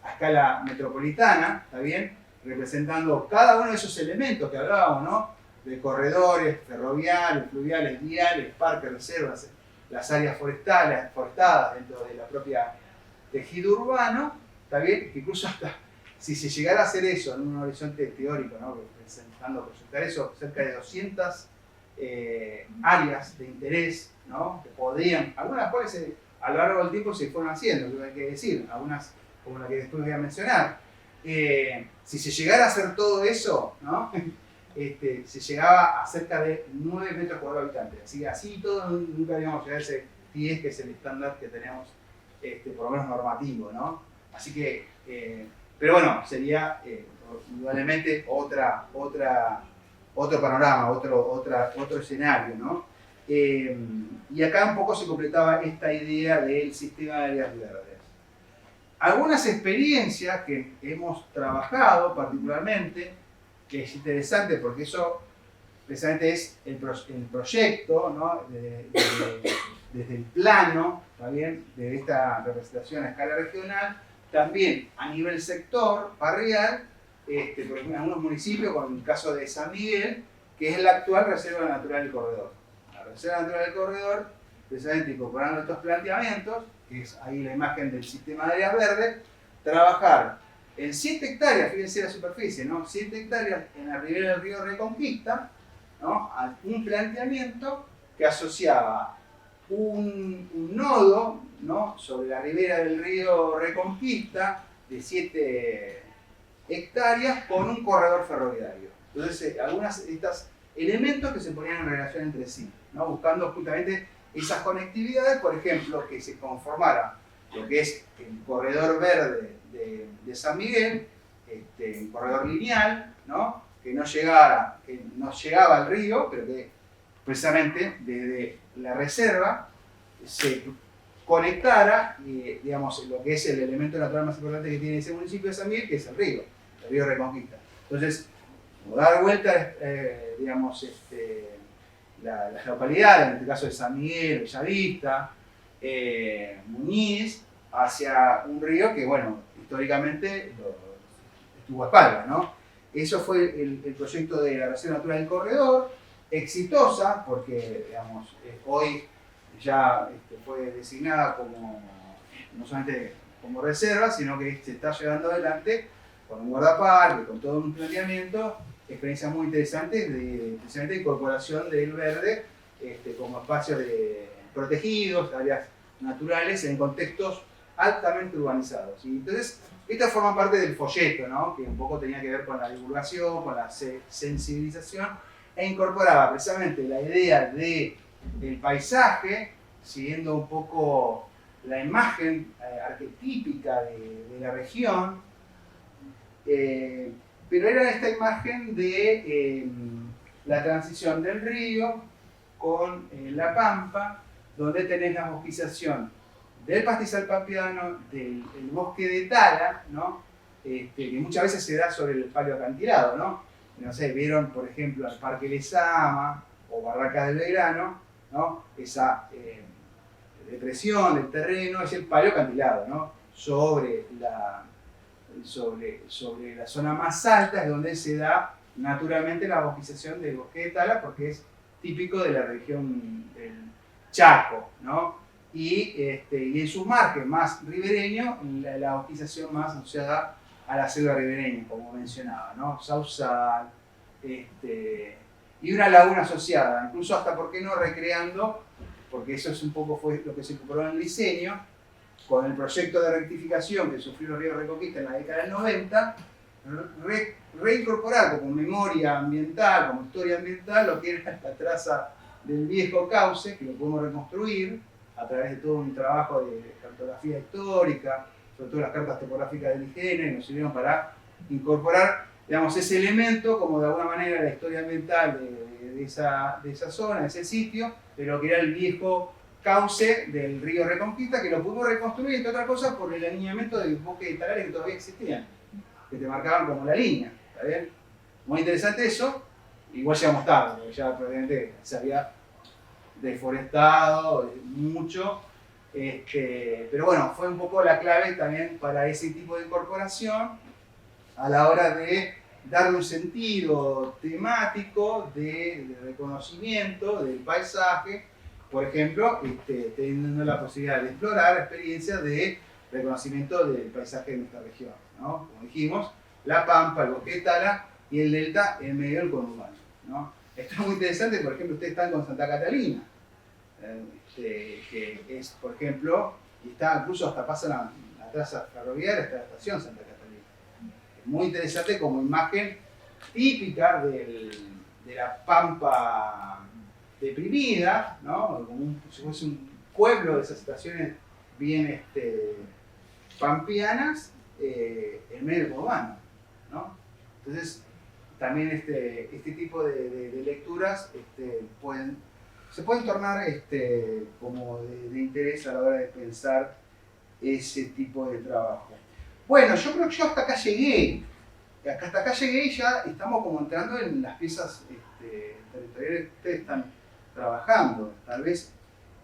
a escala metropolitana, ¿está bien?, representando cada uno de esos elementos que hablábamos, ¿no?, de corredores ferroviarios, fluviales, viales, parques, reservas, las áreas forestadas dentro de la propia tejido urbano, ¿está bien?, que incluso hasta si se llegara a hacer eso en un horizonte teórico, ¿no?, proyectar eso, cerca de 200 áreas de interés, ¿no?, que podrían, algunas cuales a lo largo del tiempo se fueron haciendo, que hay que decir, algunas como la que después voy a mencionar. Si se llegara a hacer todo eso, ¿no?, se llegaba a cerca de 9 metros cuadrados habitantes. Así todo nunca habíamos llegado a ese 10, que es el estándar que tenemos, por lo menos normativo, ¿no? Así que, pero bueno, sería indudablemente otro panorama, otro escenario, ¿no? Y acá un poco se completaba esta idea del sistema de áreas verdes. Algunas experiencias que hemos trabajado particularmente, que es interesante porque eso precisamente es el proyecto, ¿no?, desde el plano, ¿está bien?, de esta representación a escala regional, también a nivel sector, barrial, por ejemplo, en algunos municipios, como en el caso de San Miguel, que es la actual Reserva Natural del Corredor. La Reserva Natural del Corredor, precisamente incorporando estos planteamientos, que es ahí la imagen del sistema de áreas verdes, trabajar en 7 hectáreas, fíjense la superficie, ¿no?, 7 hectáreas en la ribera del río Reconquista, ¿no?, a un planteamiento que asociaba un nodo, ¿no?, sobre la ribera del río Reconquista de 7 hectáreas con un corredor ferroviario. Entonces, algunos de estos elementos que se ponían en relación entre sí, ¿no?, buscando justamente esas conectividades, por ejemplo, que se conformara lo que es el corredor verde de San Miguel, un corredor lineal, ¿no?, que no llegaba al río, pero que precisamente desde la reserva se conectara, digamos, lo que es el elemento natural más importante que tiene ese municipio de San Miguel, que es el río Reconquista. Entonces, dar vuelta, digamos, las localidades, en este caso de San Miguel, Bellavista, Muñiz, hacia un río que, bueno, históricamente estuvo a espaldas, ¿no? Eso fue el proyecto de la Reserva Natural del Corredor, exitosa, porque, digamos, hoy ya fue designada como, no solamente como reserva, sino que se está llevando adelante con un guardaparque, con todo un planteamiento, experiencias muy interesantes de precisamente incorporación del verde como espacios protegidos, áreas naturales en contextos altamente urbanizados. Y entonces, esta forma parte del folleto, ¿no?, que un poco tenía que ver con la divulgación, con la sensibilización, e incorporaba precisamente la idea del paisaje, siguiendo un poco la imagen arquetípica de la región, pero era esta imagen de la transición del río con la pampa, donde tenés la bosquización del pastizal pampeano, del bosque de tala, ¿no?, que muchas veces se da sobre el palio acantilado, ¿no? No sé, vieron, por ejemplo, el Parque Lezama o Barracas del Belgrano, ¿no? Esa depresión del terreno es el paleoacantilado, ¿no? Sobre la zona más alta es donde se da naturalmente la bosquización del bosque de tala, porque es típico de la región del Chaco, ¿no? Y en su margen más ribereño, la bosquización más asociada a la selva ribereña, como mencionaba, ¿no? Sausal, y una laguna asociada, incluso hasta, ¿por qué no?, recreando, porque eso es un poco fue lo que se incorporó en el diseño, con el proyecto de rectificación que sufrió el río Reconquista en la década del 90, reincorporar como memoria ambiental, como historia ambiental, lo que era la traza del viejo cauce, que lo podemos reconstruir a través de todo un trabajo de cartografía histórica, sobre todo las cartas topográficas del IGN, y nos sirvieron para incorporar, digamos, ese elemento, como de alguna manera la historia ambiental de esa zona, de ese sitio, de lo que era el viejo cauce del río Reconquista, que lo pudimos reconstruir, entre otras cosas, por el alineamiento del bosque de talares que todavía existían, que te marcaban como la línea, ¿está bien? Muy interesante eso, igual llegamos tarde, porque ya probablemente se había deforestado mucho, pero bueno, fue un poco la clave también para ese tipo de incorporación a la hora de darle un sentido temático de reconocimiento del paisaje, por ejemplo, teniendo la posibilidad de explorar experiencias de reconocimiento del paisaje de nuestra región, ¿no? Como dijimos, la Pampa, el bosque de tala y el delta en medio del conurbano, ¿no? Esto es muy interesante, por ejemplo, ustedes están con Santa Catalina, que es, por ejemplo, y está incluso hasta pasa la traza ferroviaria hasta la estación Santa Catalina. Es muy interesante como imagen típica de la Pampa deprimida, ¿no? Como si fuese un pueblo de esas estaciones bien pampeanas en medio del urbano, ¿no? Entonces, también este tipo de lecturas se pueden tornar como de interés a la hora de pensar ese tipo de trabajo. Bueno, yo creo que yo hasta acá llegué. Hasta acá llegué y ya estamos como entrando en las piezas territoriales que ustedes están trabajando. Tal vez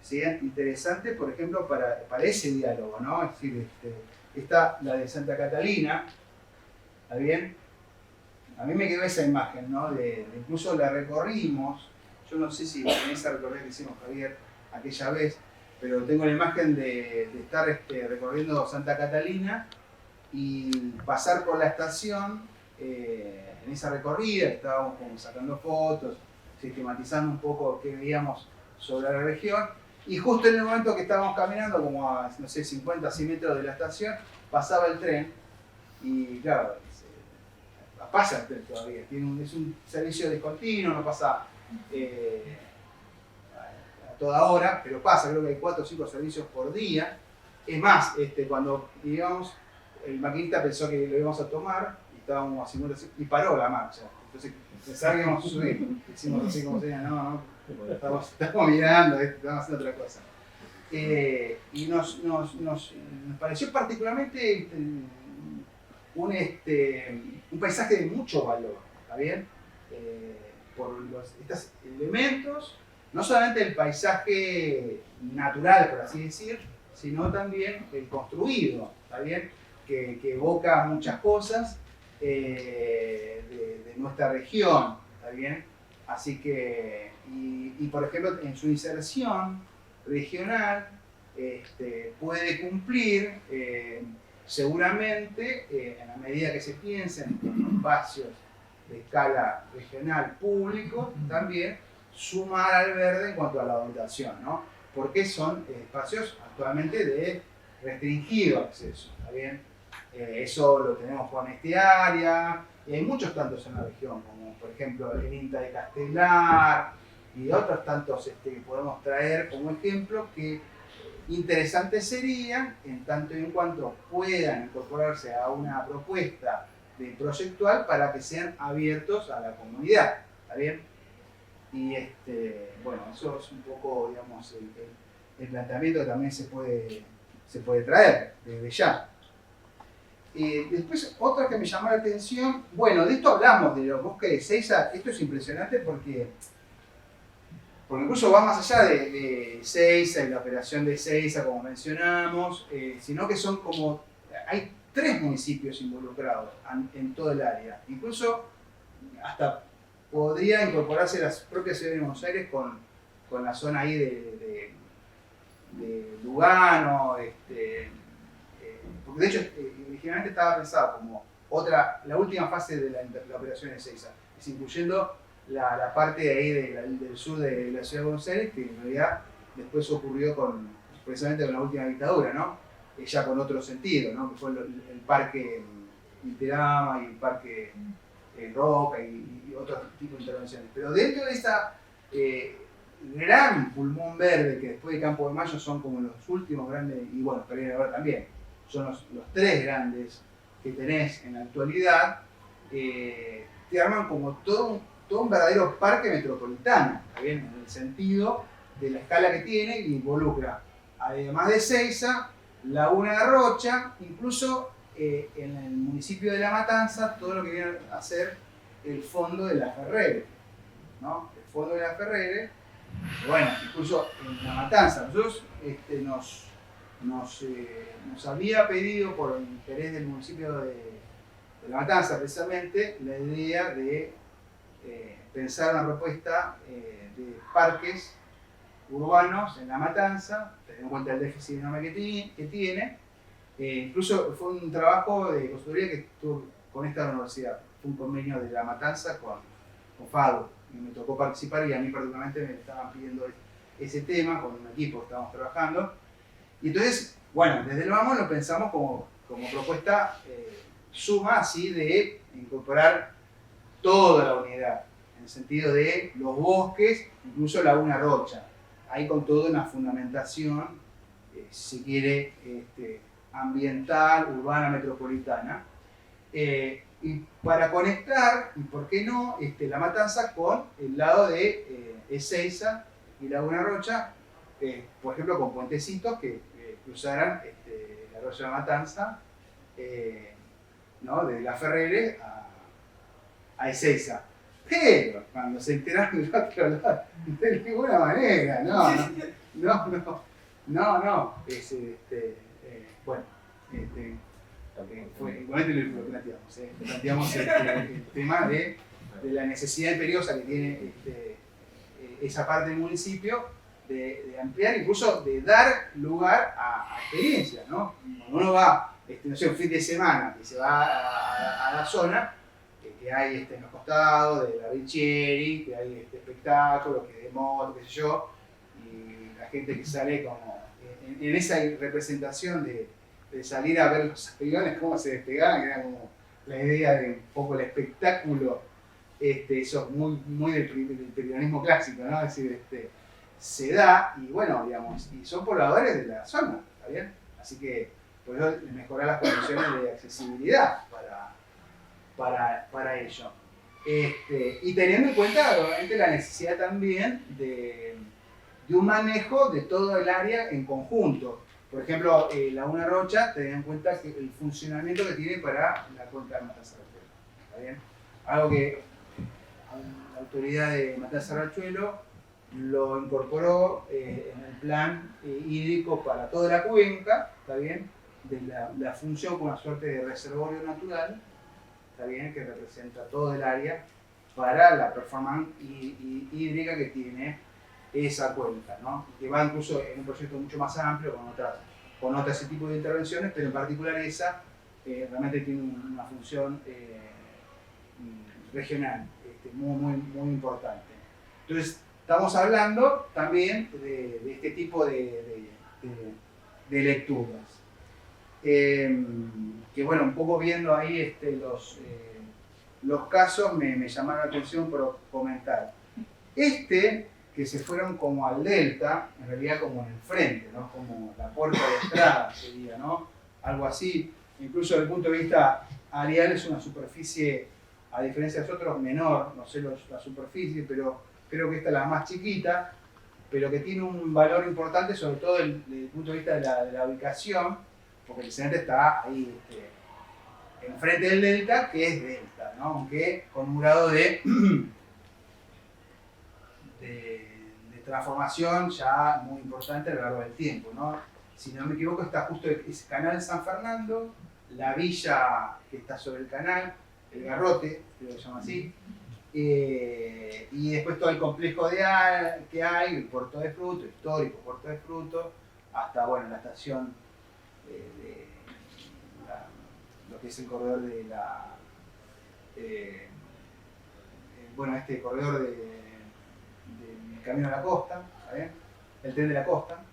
sea interesante, por ejemplo, para ese diálogo, ¿no? Es decir, está la de Santa Catalina, ¿está bien? A mí me quedó esa imagen, ¿no? Incluso la recorrimos, yo no sé si en esa recorrida que hicimos, Javier, aquella vez, pero tengo la imagen de estar recorriendo Santa Catalina y pasar por la estación en esa recorrida, estábamos como sacando fotos, sistematizando un poco qué veíamos sobre la región, y justo en el momento que estábamos caminando, como a, no sé, 50, 100 metros de la estación, pasaba el tren, y claro, pasa el tren todavía, es un servicio discontinuo, no pasa a toda hora, pero pasa, creo que hay 4 o 5 servicios por día. Es más, cuando íbamos, el maquinista pensó que lo íbamos a tomar, y estábamos a 50 y paró la marcha. Entonces pensaba que íbamos a subir, decimos así como sería, no, estamos mirando, estamos haciendo otra cosa. Y nos pareció particularmente un paisaje de mucho valor, ¿está bien? Por estos elementos, no solamente el paisaje natural, por así decir, sino también el construido, ¿está bien? Que evoca muchas cosas de nuestra región, ¿está bien? Así que, y por ejemplo, en su inserción regional, puede cumplir seguramente, en la medida que se piensen en espacios de escala regional público, también sumar al verde en cuanto a la orientación, ¿no? Porque son espacios actualmente de restringido acceso, ¿está bien? Eso lo tenemos con área, y hay muchos tantos en la región, como por ejemplo el INTA de Castelar, y otros tantos que podemos traer como ejemplo que interesantes serían en tanto y en cuanto puedan incorporarse a una propuesta de proyectual para que sean abiertos a la comunidad, ¿está bien? Y bueno, eso es un poco, digamos, el planteamiento que también se puede traer desde ya. Después, otra que me llamó la atención, bueno, de esto hablamos, de los bosques de Seiza. Esto es impresionante porque porque incluso va más allá de Ezeiza y la operación de Ezeiza, como mencionamos, sino que son como, hay 3 municipios involucrados en todo el área. Incluso hasta podría incorporarse las propias ciudades de Buenos Aires con la zona ahí de Lugano, porque de hecho originalmente estaba pensado como la última fase de la operación de Ezeiza, es incluyendo la parte de ahí del sur de la ciudad de Buenos Aires, que en realidad después ocurrió precisamente con la última dictadura, ¿no? Ya con otro sentido, ¿no? Que fue el parque Interama y el parque Roca y otros tipos de intervenciones. Pero dentro de esta gran pulmón verde que después de Campo de Mayo son como los últimos grandes, y bueno, Pereira ahora también, son los 3 grandes que tenés en la actualidad, te arman como todo un verdadero parque metropolitano, ¿está bien? En el sentido de la escala que tiene y involucra, además de Ezeiza, Laguna de Rocha, incluso en el municipio de La Matanza, todo lo que viene a ser el fondo de la Ferrere, ¿no? El fondo de la Ferrere, bueno, incluso en La Matanza, nosotros nos había pedido por el interés del municipio de La Matanza precisamente la idea de pensar una propuesta de parques urbanos en La Matanza, teniendo en cuenta el déficit enorme que tiene. Incluso fue un trabajo de consultoría que tuvo con esta universidad, fue un convenio de La Matanza con FADU, y me tocó participar y a mí particularmente me estaban pidiendo ese tema, con un equipo que estábamos trabajando. Y entonces, bueno, desde el vamos lo pensamos como propuesta suma así de incorporar toda la unidad, en el sentido de los bosques, incluso Laguna Rocha, ahí con toda una fundamentación, si quiere, ambiental, urbana, metropolitana, y para conectar, y por qué no, La Matanza con el lado de Ezeiza y Laguna Rocha, por ejemplo con puentecitos que cruzaran la Rocha de La Matanza, ¿no? De la Ferrere a Ezeiza. Pero cuando se enteraron del otro lado, de ninguna manera, no. Bueno, igualmente lo planteamos, planteamos el tema de la necesidad imperiosa que tiene esa parte del municipio de ampliar, incluso de dar lugar a experiencias, ¿no? Cuando uno va, no sé, un fin de semana y se va a la zona, que hay en los costados de la Richieri, que hay espectáculos, que de moto, qué sé yo, y la gente que sale como en esa representación de salir a ver los aviones, cómo se despegaban, que era como la idea de un poco el espectáculo, eso muy del periodismo clásico, ¿no? Es decir, se da, y bueno, digamos, y son pobladores de la zona, ¿está bien? Así que por eso mejorar las condiciones de accesibilidad para ello. Y teniendo en cuenta, obviamente, la necesidad también de un manejo de todo el área en conjunto. Por ejemplo, Laguna Rocha, teniendo en cuenta que el funcionamiento que tiene para la cuenca de Matanza-Riachuelo. ¿Está bien? Algo que la autoridad de Matanza-Riachuelo lo incorporó en el plan hídrico para toda la cuenca, ¿está bien? De la función como una suerte de reservorio natural, ¿está bien? Que representa todo el área para la performance hídrica que tiene esa cuenca, ¿no? Que va incluso en un proyecto mucho más amplio con otros tipos de intervenciones, pero en particular esa realmente tiene una función regional muy importante. Entonces, estamos hablando también de este tipo de lecturas. Que bueno, un poco viendo ahí los casos me llamaron la atención por comentar. Que se fueron como al delta, en realidad como en el frente, ¿no? Como la puerta de entrada sería, ¿no? Algo así. Incluso desde el punto de vista areal es una superficie, a diferencia de otros, menor, no sé la superficie, pero creo que esta es la más chiquita, pero que tiene un valor importante, sobre todo desde el punto de vista de la ubicación, porque el escenario está ahí, enfrente del delta, que es delta, ¿no? Aunque con un grado de transformación ya muy importante a lo largo del tiempo, ¿no? Si no me equivoco, está justo el Canal San Fernando, la villa que está sobre el canal, el Garrote, creo que se llama así, y después todo el complejo que hay, el Puerto de Fruto, histórico Puerto de Fruto, hasta bueno, la estación lo que es el corredor de la... bueno, este corredor del Camino a la Costa, ¿sabes? El tren de la costa.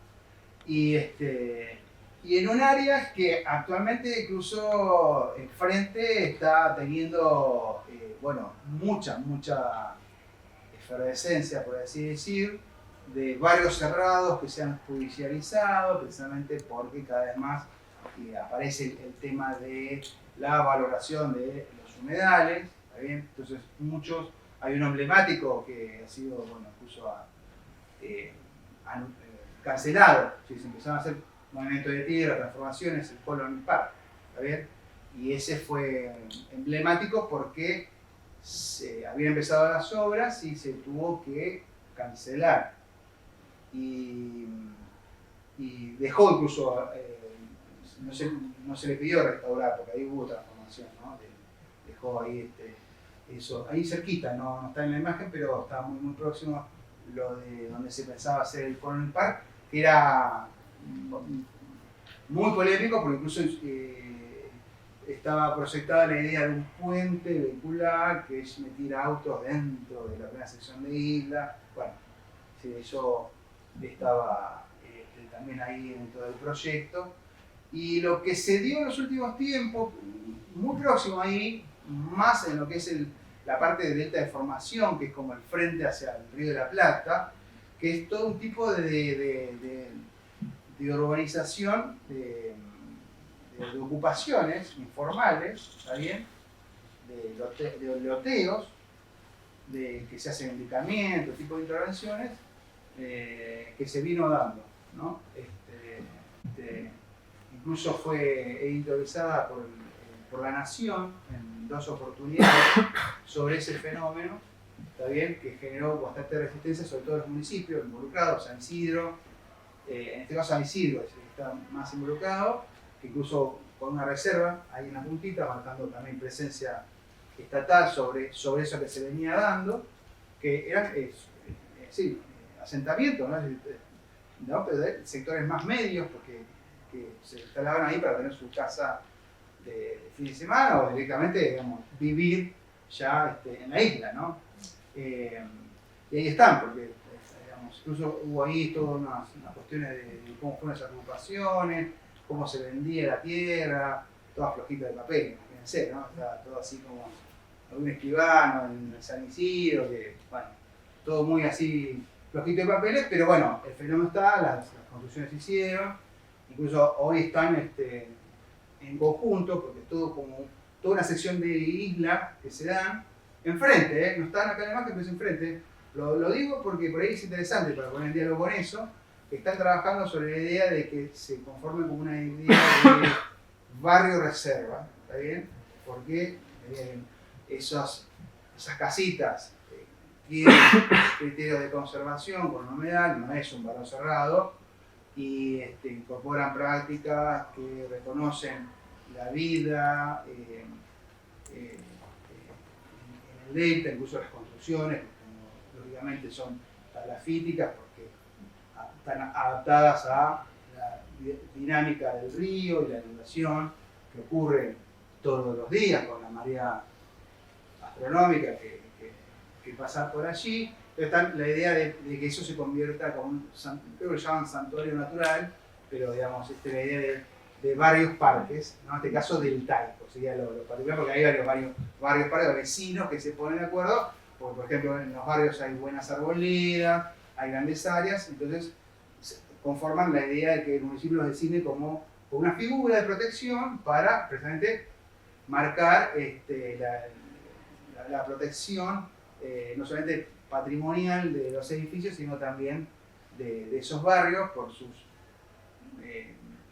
Y en un área que actualmente incluso el frente está teniendo bueno, mucha efervescencia, por así decir, de barrios cerrados que se han judicializado, precisamente porque cada vez más aparece el tema de la valoración de los humedales, ¿está bien? Entonces hay uno emblemático que ha sido, bueno, incluso cancelado, ¿sí? Se empezaron a hacer movimientos de tierra, transformaciones, el Colony Park, ¿está bien? Y ese fue emblemático porque habían empezado las obras y se tuvo que cancelar. Y dejó incluso, no se le pidió restaurar porque ahí hubo transformación, ¿no? Dejó ahí eso, ahí cerquita, no está en la imagen, pero está muy próximo lo de donde se pensaba hacer el Colony Park, que era muy polémico porque incluso estaba proyectada la idea de un puente vehicular que metiera autos dentro de la primera sección de isla. Bueno, sí, eso estaba también ahí dentro del proyecto. Y lo que se dio en los últimos tiempos, muy próximo ahí, más en lo que es la parte de delta de formación, que es como el frente hacia el Río de la Plata, que es todo un tipo de urbanización, de ocupaciones informales, ¿está bien? De loteos, que se hacen indicamientos, tipo de intervenciones, que se vino dando, ¿no? Incluso fue editorializada por La Nación en 2 oportunidades sobre ese fenómeno, ¿está bien? Que generó bastante resistencia, sobre todo en los municipios involucrados, San Isidro, en este caso San Isidro está más involucrado, que incluso con una reserva ahí en la puntita, marcando también presencia estatal sobre eso que se venía dando, que eran sí, asentamientos, ¿no? Pero de sectores más medios, porque que se instalaban ahí para tener su casa de fin de semana o directamente, digamos, vivir ya en la isla, ¿no? Y ahí están, porque digamos, incluso hubo ahí todas unas cuestiones de cómo fueron esas agrupaciones, cómo se vendía la tierra, todas flojitas de papel, imagínense, ¿no? Estaba todo así como algún escribano en San Isidro, que, bueno, todo muy así flojito de papeles, pero bueno, el fenómeno está, las construcciones se hicieron, incluso hoy están en conjunto, porque es todo como toda una sección de isla que se dan enfrente, no están acá en la imagen, pero es enfrente. Lo digo porque por ahí es interesante para poner en diálogo con eso, que están trabajando sobre la idea de que se conforme como una idea de barrio reserva, ¿está bien? Porque esas casitas tienen criterios de conservación con humedal, no es un barrio cerrado, y incorporan prácticas que reconocen la vida en el delta, incluso las construcciones, como lógicamente son palafíticas porque están adaptadas a la dinámica del río y la inundación que ocurre todos los días con la marea astronómica que pasa por allí. Entonces, la idea de que eso se convierta como un, creo que lo llaman santuario natural, pero digamos, la idea de varios parques, ¿no? En este caso deltaico, sería lo particular, porque hay varios parques vecinos que se ponen de acuerdo, porque por ejemplo en los barrios hay buenas arboledas, hay grandes áreas, entonces conforman la idea de que el municipio los designe como una figura de protección para precisamente marcar la protección, no solamente patrimonial de los edificios, sino también de esos barrios por sus,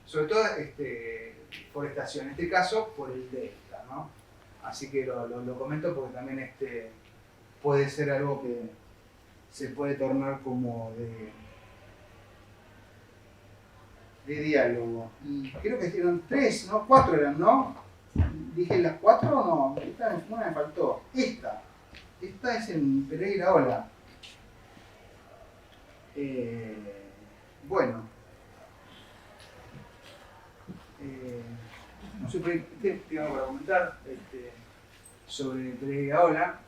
sobre todo forestación, en este caso por el delta, ¿no? Así que lo comento porque también puede ser algo que se puede tornar como de diálogo. Y creo que eran 3, ¿no? 4 eran, ¿no? ¿Dije las 4 o no? Una me faltó. Esta es en Pereira Ola. Bueno. No sé, tengo para comentar sobre Pereira Ola.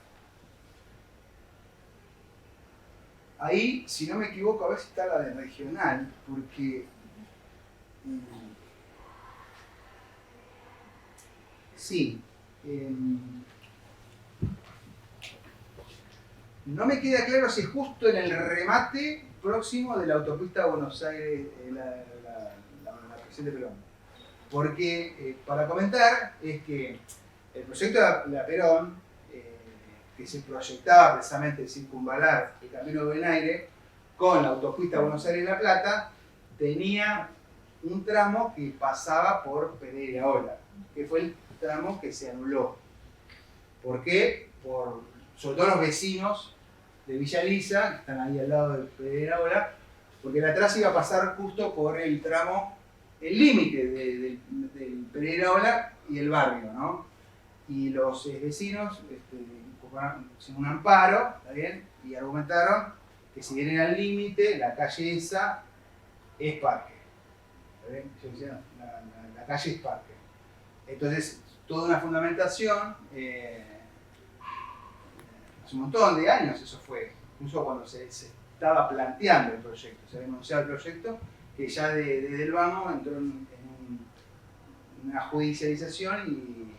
Ahí, si no me equivoco, a ver si está la de regional, porque sí, no me queda claro si es justo en el remate próximo de la autopista Buenos Aires, la Presidente Perón. Porque, para comentar, es que el proyecto de la Perón, que se proyectaba precisamente circunvalar el Camino de Buen Aire con la autopista Buenos Aires-La Plata, tenía un tramo que pasaba por Pereira Ola, que fue el tramo que se anuló. ¿Por qué? Sobre todo los vecinos de Villa Lisa, que están ahí al lado de Pereira Ola, porque la traza iba a pasar justo por el tramo, el límite del Pereira Ola y el barrio, ¿no? Y los vecinos hicieron un amparo, ¿está bien? Y argumentaron que si vienen al límite, la calle esa es parque. ¿Está bien? Ellos decían, la calle es parque. Entonces, toda una fundamentación, hace un montón de años eso fue, incluso cuando se estaba planteando el proyecto, se había anunciado el proyecto, que ya desde el vamos entró en una judicialización y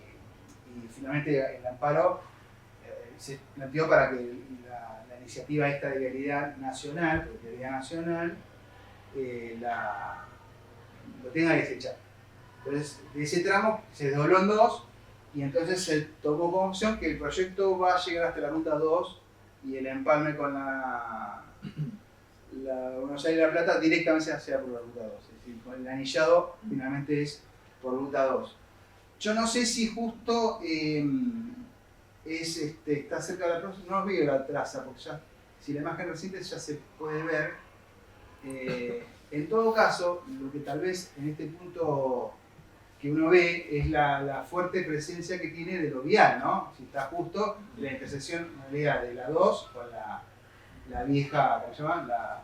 finalmente el amparo se planteó para que la iniciativa esta de vialidad nacional, porque vialidad nacional, lo tenga que desechar. Entonces, de ese tramo se desdobló en 2 y entonces se tomó como opción que el proyecto va a llegar hasta la ruta 2 y el empalme con la Buenos Aires-La Plata directamente se hace por la ruta 2. Es decir, con el anillado finalmente es por ruta 2. Yo no sé si justo está cerca de la próxima, no veo la traza, porque ya, si la imagen reciente ya se puede ver. En todo caso, lo que tal vez en este punto que uno ve es la fuerte presencia que tiene de lo vial, ¿no? Si está justo la intersección en realidad de la 2 con la vieja, ¿cómo se llama?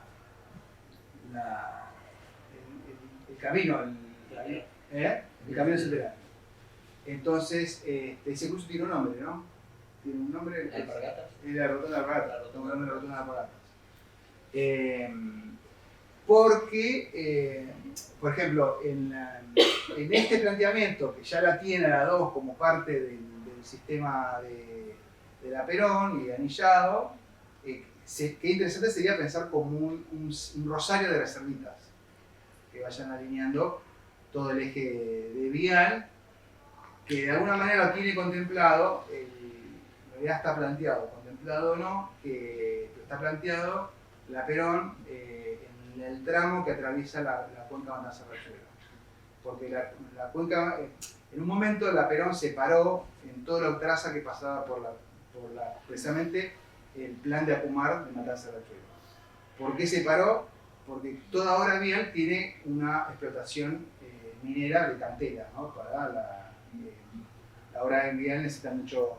El camino, el camino central. Entonces, ese curso tiene un nombre, ¿no? Tiene un nombre. ¿Alpargatas? Es la rotonda de Alpargatas. Estamos hablando de la rotonda de Alpargatas. Porque, por ejemplo, en este planteamiento, que ya la tiene la 2 como parte del sistema de la Perón y de anillado, qué interesante sería pensar como un rosario de reservitas que vayan alineando todo el eje de vial, que de alguna manera lo tiene contemplado, en realidad está planteado, contemplado o no, pero está planteado la Perón en el tramo que atraviesa la cuenca Matanza-Rayuelo. Porque la cuenca, en un momento la Perón se paró en toda la traza que pasaba por precisamente el plan de Acumar de Matanza-Rayuelo. ¿Por qué se paró? Porque toda obra vial tiene una explotación minera de cantera, ¿no? Para la obra vial necesita mucho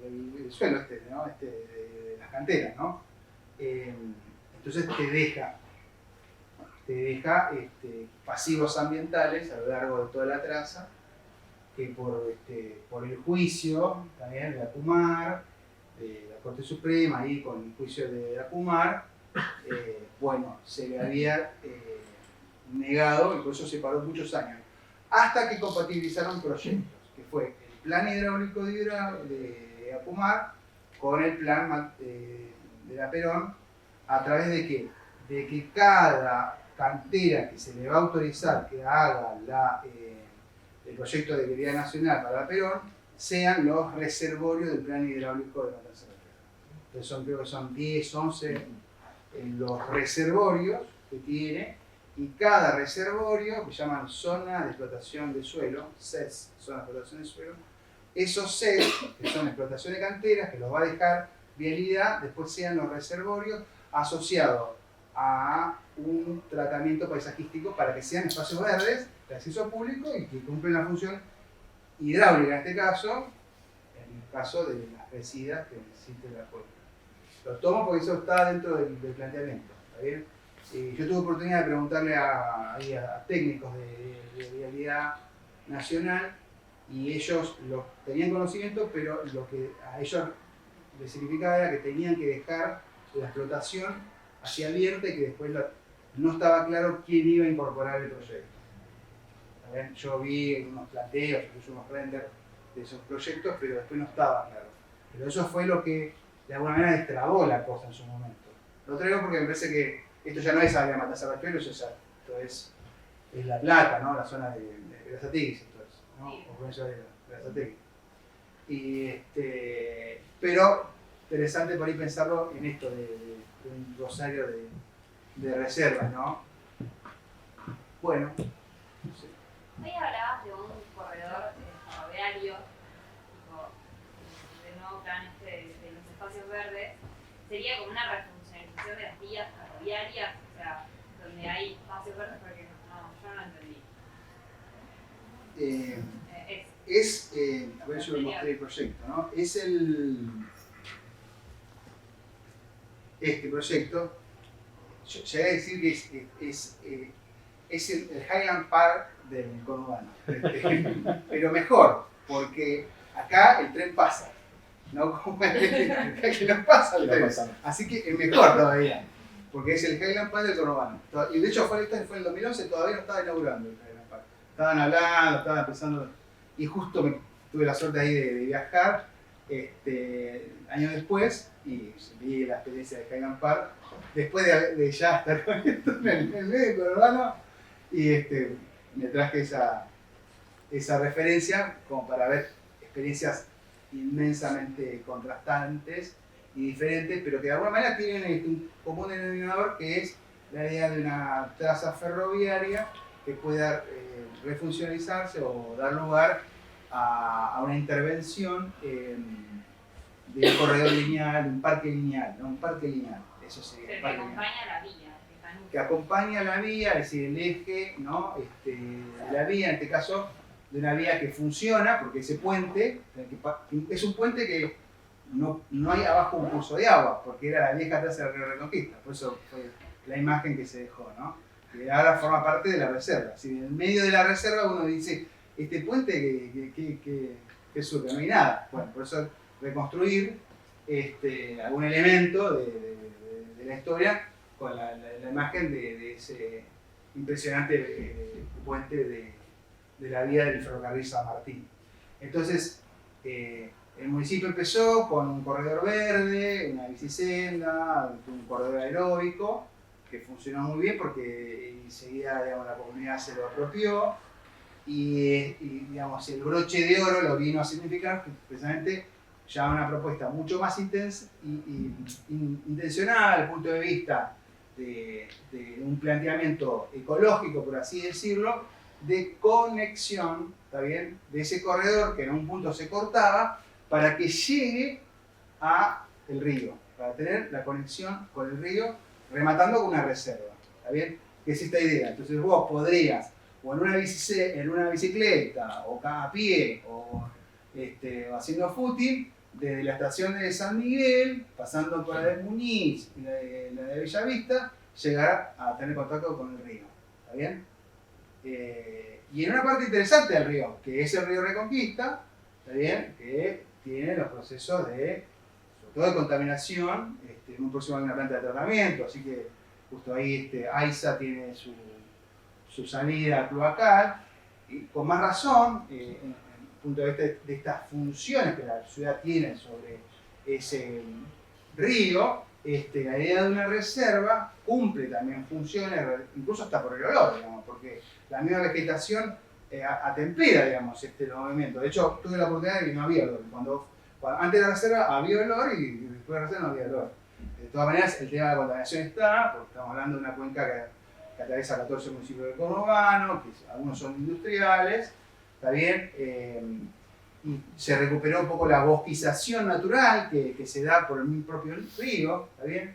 el suelo ¿no? De las canteras, ¿no? Entonces te deja pasivos ambientales a lo largo de toda la traza que por el juicio también de Acumar, de la Corte Suprema, ahí con el juicio de Acumar, bueno, se le había negado y por eso se paró muchos años, hasta que compatibilizaron proyectos, que fue el plan hidráulico de Acumar con el plan de la Perón, a través de qué? De que cada cantera que se le va a autorizar que haga el proyecto de vialidad nacional para la Perón sean los reservorios del plan hidráulico de Matanza Rayuelo. Entonces creo que son 10, 11 los reservorios que tiene, y cada reservorio, que llaman zona de explotación de suelo, ZES, zona de explotación de suelo, esos sets, que son explotación de canteras, que los va a dejar vialidad, después sean los reservorios asociados a un tratamiento paisajístico para que sean espacios verdes de acceso público y que cumplen la función hidráulica en este caso, en el caso de las residas que necesite la cuenca. Lo tomo porque eso está dentro del planteamiento, ¿está bien? Yo tuve oportunidad de preguntarle a técnicos de vialidad nacional y ellos tenían conocimiento, pero lo que a ellos les significaba era que tenían que dejar la explotación hacia abierta y que después no estaba claro quién iba a incorporar el proyecto. Yo vi unos planteos, incluso unos renders de esos proyectos, pero después no estaba claro. Pero eso fue lo que de alguna manera destrabó la cosa en su momento. Lo traigo porque me parece que esto ya no es área Matasarrachero, esto es La Plata, ¿no? La zona de Berazategui, entonces, ¿no? Sí. O provincia de Berazategui. Pero interesante por ahí pensarlo en esto de un rosario de reservas, ¿no? Bueno, no sé. Ahí hablabas de un corredor ferroviario, tipo, del nuevo plan de los espacios verdes. Sería como una refuncionalización de las vías ferroviarias, o sea, donde hay espacios verdes, porque yo no lo entendí. A ver, yo le mostré el proyecto, ¿no? Este proyecto, yo llegué a decir que es el Highland Park del conurbano, pero mejor, porque acá el tren pasa, no como que no pasa el tren, así que es mejor todavía, porque es el Highland Park del conurbano. Y de hecho fue en el 2011, todavía no estaba inaugurando el Highland Park. Estaban hablando, estaban empezando, y justo tuve la suerte ahí de viajar años después, y vi la experiencia de Highland Park, después de ya estar con esto en el medio del conurbano, y me traje esa referencia como para ver experiencias inmensamente contrastantes y diferentes, pero que de alguna manera tienen un común denominador, que es la idea de una traza ferroviaria que pueda refuncionalizarse o dar lugar a una intervención de un corredor lineal, un parque lineal, ¿no? Un parque lineal, eso sería. Pero que acompaña la vía. Que acompaña la vía, es decir, el eje, ¿no? La vía, en este caso, de una vía que funciona, porque ese puente, es un puente que no hay abajo un curso de agua, porque era la vieja traza del Río Reconquista, por eso fue la imagen que se dejó, ¿no? Que ahora forma parte de la reserva. Si en el medio de la reserva uno dice, este puente que surge, no hay nada. Bueno, por eso reconstruir algún elemento de la historia con la imagen de ese impresionante puente de la vía del ferrocarril San Martín. Entonces, el municipio empezó con un corredor verde, una bicisenda, un corredor aeróbico, que funcionó muy bien porque enseguida, digamos, la comunidad se lo apropió y digamos, el broche de oro lo vino a significar precisamente ya una propuesta mucho más intencionada desde el punto de vista de un planteamiento ecológico, por así decirlo, de conexión, ¿está bien?, de ese corredor que en un punto se cortaba para que llegue a el río, para tener la conexión con el río, rematando con una reserva, ¿está bien? Que es esta idea. Entonces vos podrías, o en una bicicleta, o a pie, o haciendo footing, desde la estación de San Miguel, pasando por la de Muñiz y la de Bellavista, llegar a tener contacto con el río, ¿está bien? Y en una parte interesante del río, que es el río Reconquista, ¿está bien?, que tiene los procesos sobre todo de contaminación, muy próximo a una planta de tratamiento, así que justo ahí AISA tiene su salida cloacal, y con más razón, desde el punto de vista de estas funciones que la ciudad tiene sobre ese río, la idea de una reserva cumple también funciones, incluso hasta por el olor, digamos, porque la misma vegetación atempera, digamos, los movimientos. De hecho, tuve la oportunidad de que no había olor. Cuando antes de la reserva había olor y después de la reserva no había olor. De todas maneras, el tema de la contaminación está, porque estamos hablando de una cuenca que atraviesa 14 municipios del conurbano, que algunos son industriales, ¿está bien? y se recuperó un poco la bosquización natural que se da por el propio río, ¿está bien?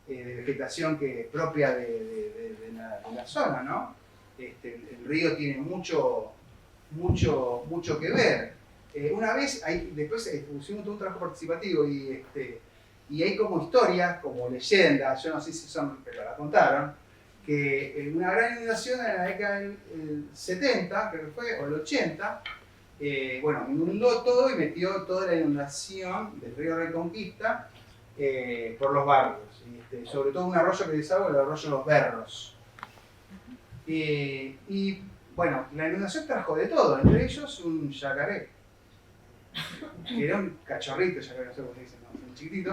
De vegetación que es propia de la zona, ¿no? El río tiene mucho que ver. Una vez, después pusimos todo un trabajo participativo y hay como historias, como leyendas, yo no sé si son, pero la contaron, que una gran inundación en la década del 70, creo que fue, o el 80, bueno, inundó todo y metió toda la inundación del río Reconquista por los barrios. Sobre todo un arroyo que desagua, el arroyo Los Berros. Y bueno, la inundación trajo de todo, entre ellos un yacaré, que era un cachorrito yacaré, no sé cómo se dice, no, un chiquitito,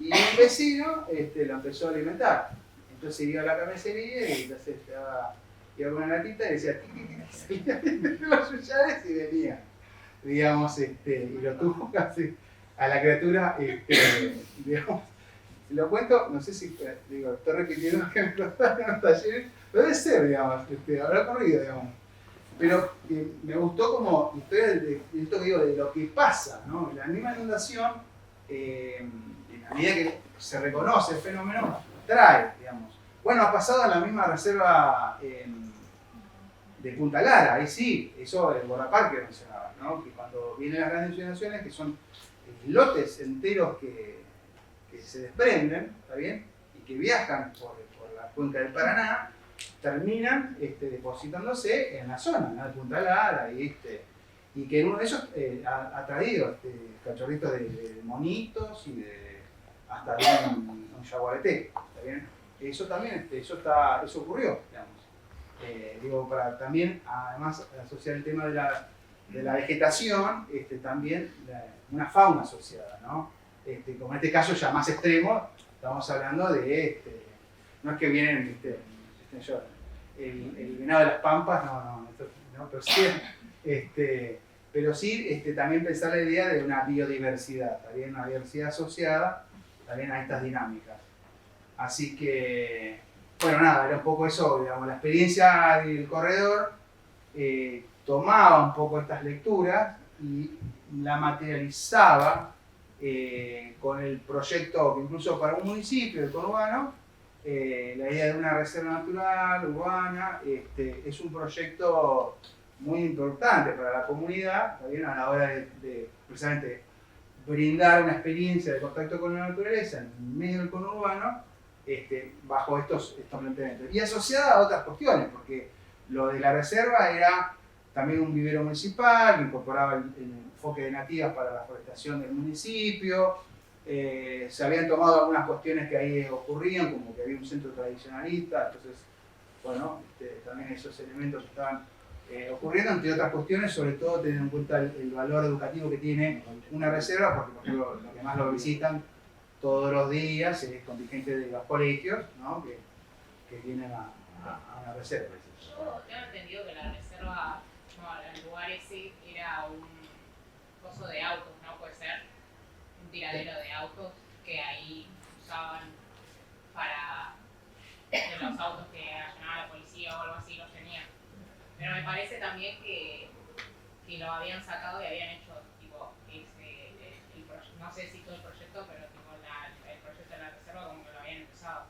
y un vecino lo empezó a alimentar. Entonces iba a la carnicería y entonces iba con una latita y decía salía de los yuyares y venía, digamos, y lo tuvo casi a la criatura, digamos, lo cuento, no sé si, digo, estoy repitiendo que me contaron en los talleres, pero debe ser, digamos, habrá ocurrido, digamos. Pero me gustó como historia de esto que digo, de lo que pasa, ¿no? La misma inundación, en la medida que se reconoce el fenómeno, trae, digamos. Bueno, ha pasado en la misma reserva de Punta Lara, ahí sí, eso el Borapar que mencionaba, ¿no? Que cuando vienen las grandes inundaciones, que son lotes enteros que se desprenden, ¿está bien? Y que viajan por la cuenca del Paraná, terminan depositándose en la zona, ¿no? De Punta Lara, y que uno de ellos ha traído cachorritos de monitos y hasta de un yaguareté, ¿está bien? Eso también, eso ocurrió, digamos. Digo, para también, además, asociar el tema de la vegetación, también una fauna asociada, ¿no? Como en este caso ya más extremo, estamos hablando de, no es que vienen, el venado de las pampas, no, pero sí también pensar la idea de una biodiversidad, también una biodiversidad asociada también a estas dinámicas. Así que, bueno, nada, era un poco eso, digamos, la experiencia del corredor tomaba un poco estas lecturas y la materializaba con el proyecto que incluso para un municipio, el conurbano, la idea de una reserva natural, urbana, es un proyecto muy importante para la comunidad, también a la hora de precisamente brindar una experiencia de contacto con la naturaleza en medio del conurbano, bajo estos planteamientos. Y asociada a otras cuestiones, porque lo de la reserva era también un vivero municipal que incorporaba el enfoque de nativas para la forestación del municipio. Se habían tomado algunas cuestiones que ahí ocurrían, como que había un centro tradicionalista, entonces, bueno, también esos elementos estaban ocurriendo, entre otras cuestiones, sobre todo teniendo en cuenta el valor educativo que tiene una reserva, porque por ejemplo, lo que más lo visitan todos los días es contingente de los colegios, ¿no? que vienen a una reserva. Yo tengo entendido que la reserva, el lugar ese era un coso de autos, ¿no? Puede ser un tiradero de autos que ahí usaban para los autos que allanaban la policía o algo así, los tenían. Pero me parece también que lo habían sacado y habían hecho tipo no sé si todo el proyecto, pero tipo el proyecto de la reserva como que lo habían empezado.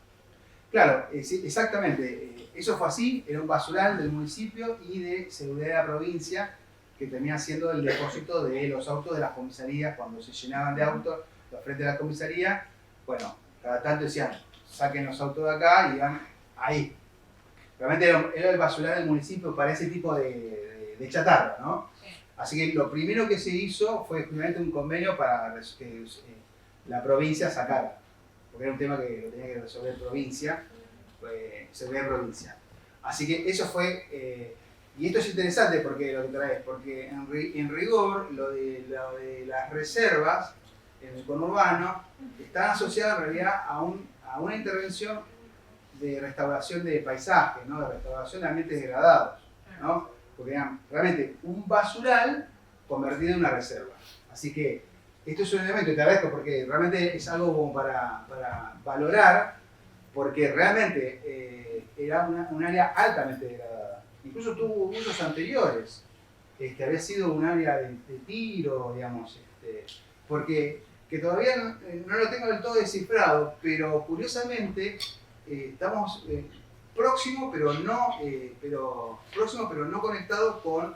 Claro, sí, exactamente. Eso fue así, era un basural del municipio y de seguridad de la provincia que termina siendo el depósito de los autos de las comisarías cuando se llenaban de autos los frentes de la comisaría. Bueno, cada tanto decían, saquen los autos de acá y iban ahí. Realmente era el basural del municipio para ese tipo de chatarra, ¿no? Sí. Así que lo primero que se hizo fue justamente un convenio para que la provincia sacara, porque era un tema que lo tenía que resolver provincia, seguridad provincial. Así que eso fue, y esto es interesante porque lo que traes, porque en rigor lo de las reservas en el conurbano están asociadas en realidad a una intervención de restauración de paisaje, ¿no? De restauración de ambientes degradados, ¿no? Porque eran realmente un basural convertido en una reserva. Así que esto es un elemento que te agradezco porque realmente es algo como para valorar, porque realmente era un área altamente degradada. Incluso tuvo usos anteriores. había sido un área de tiro, digamos, porque que todavía no lo tengo del todo descifrado, pero curiosamente estamos próximo, pero no conectado con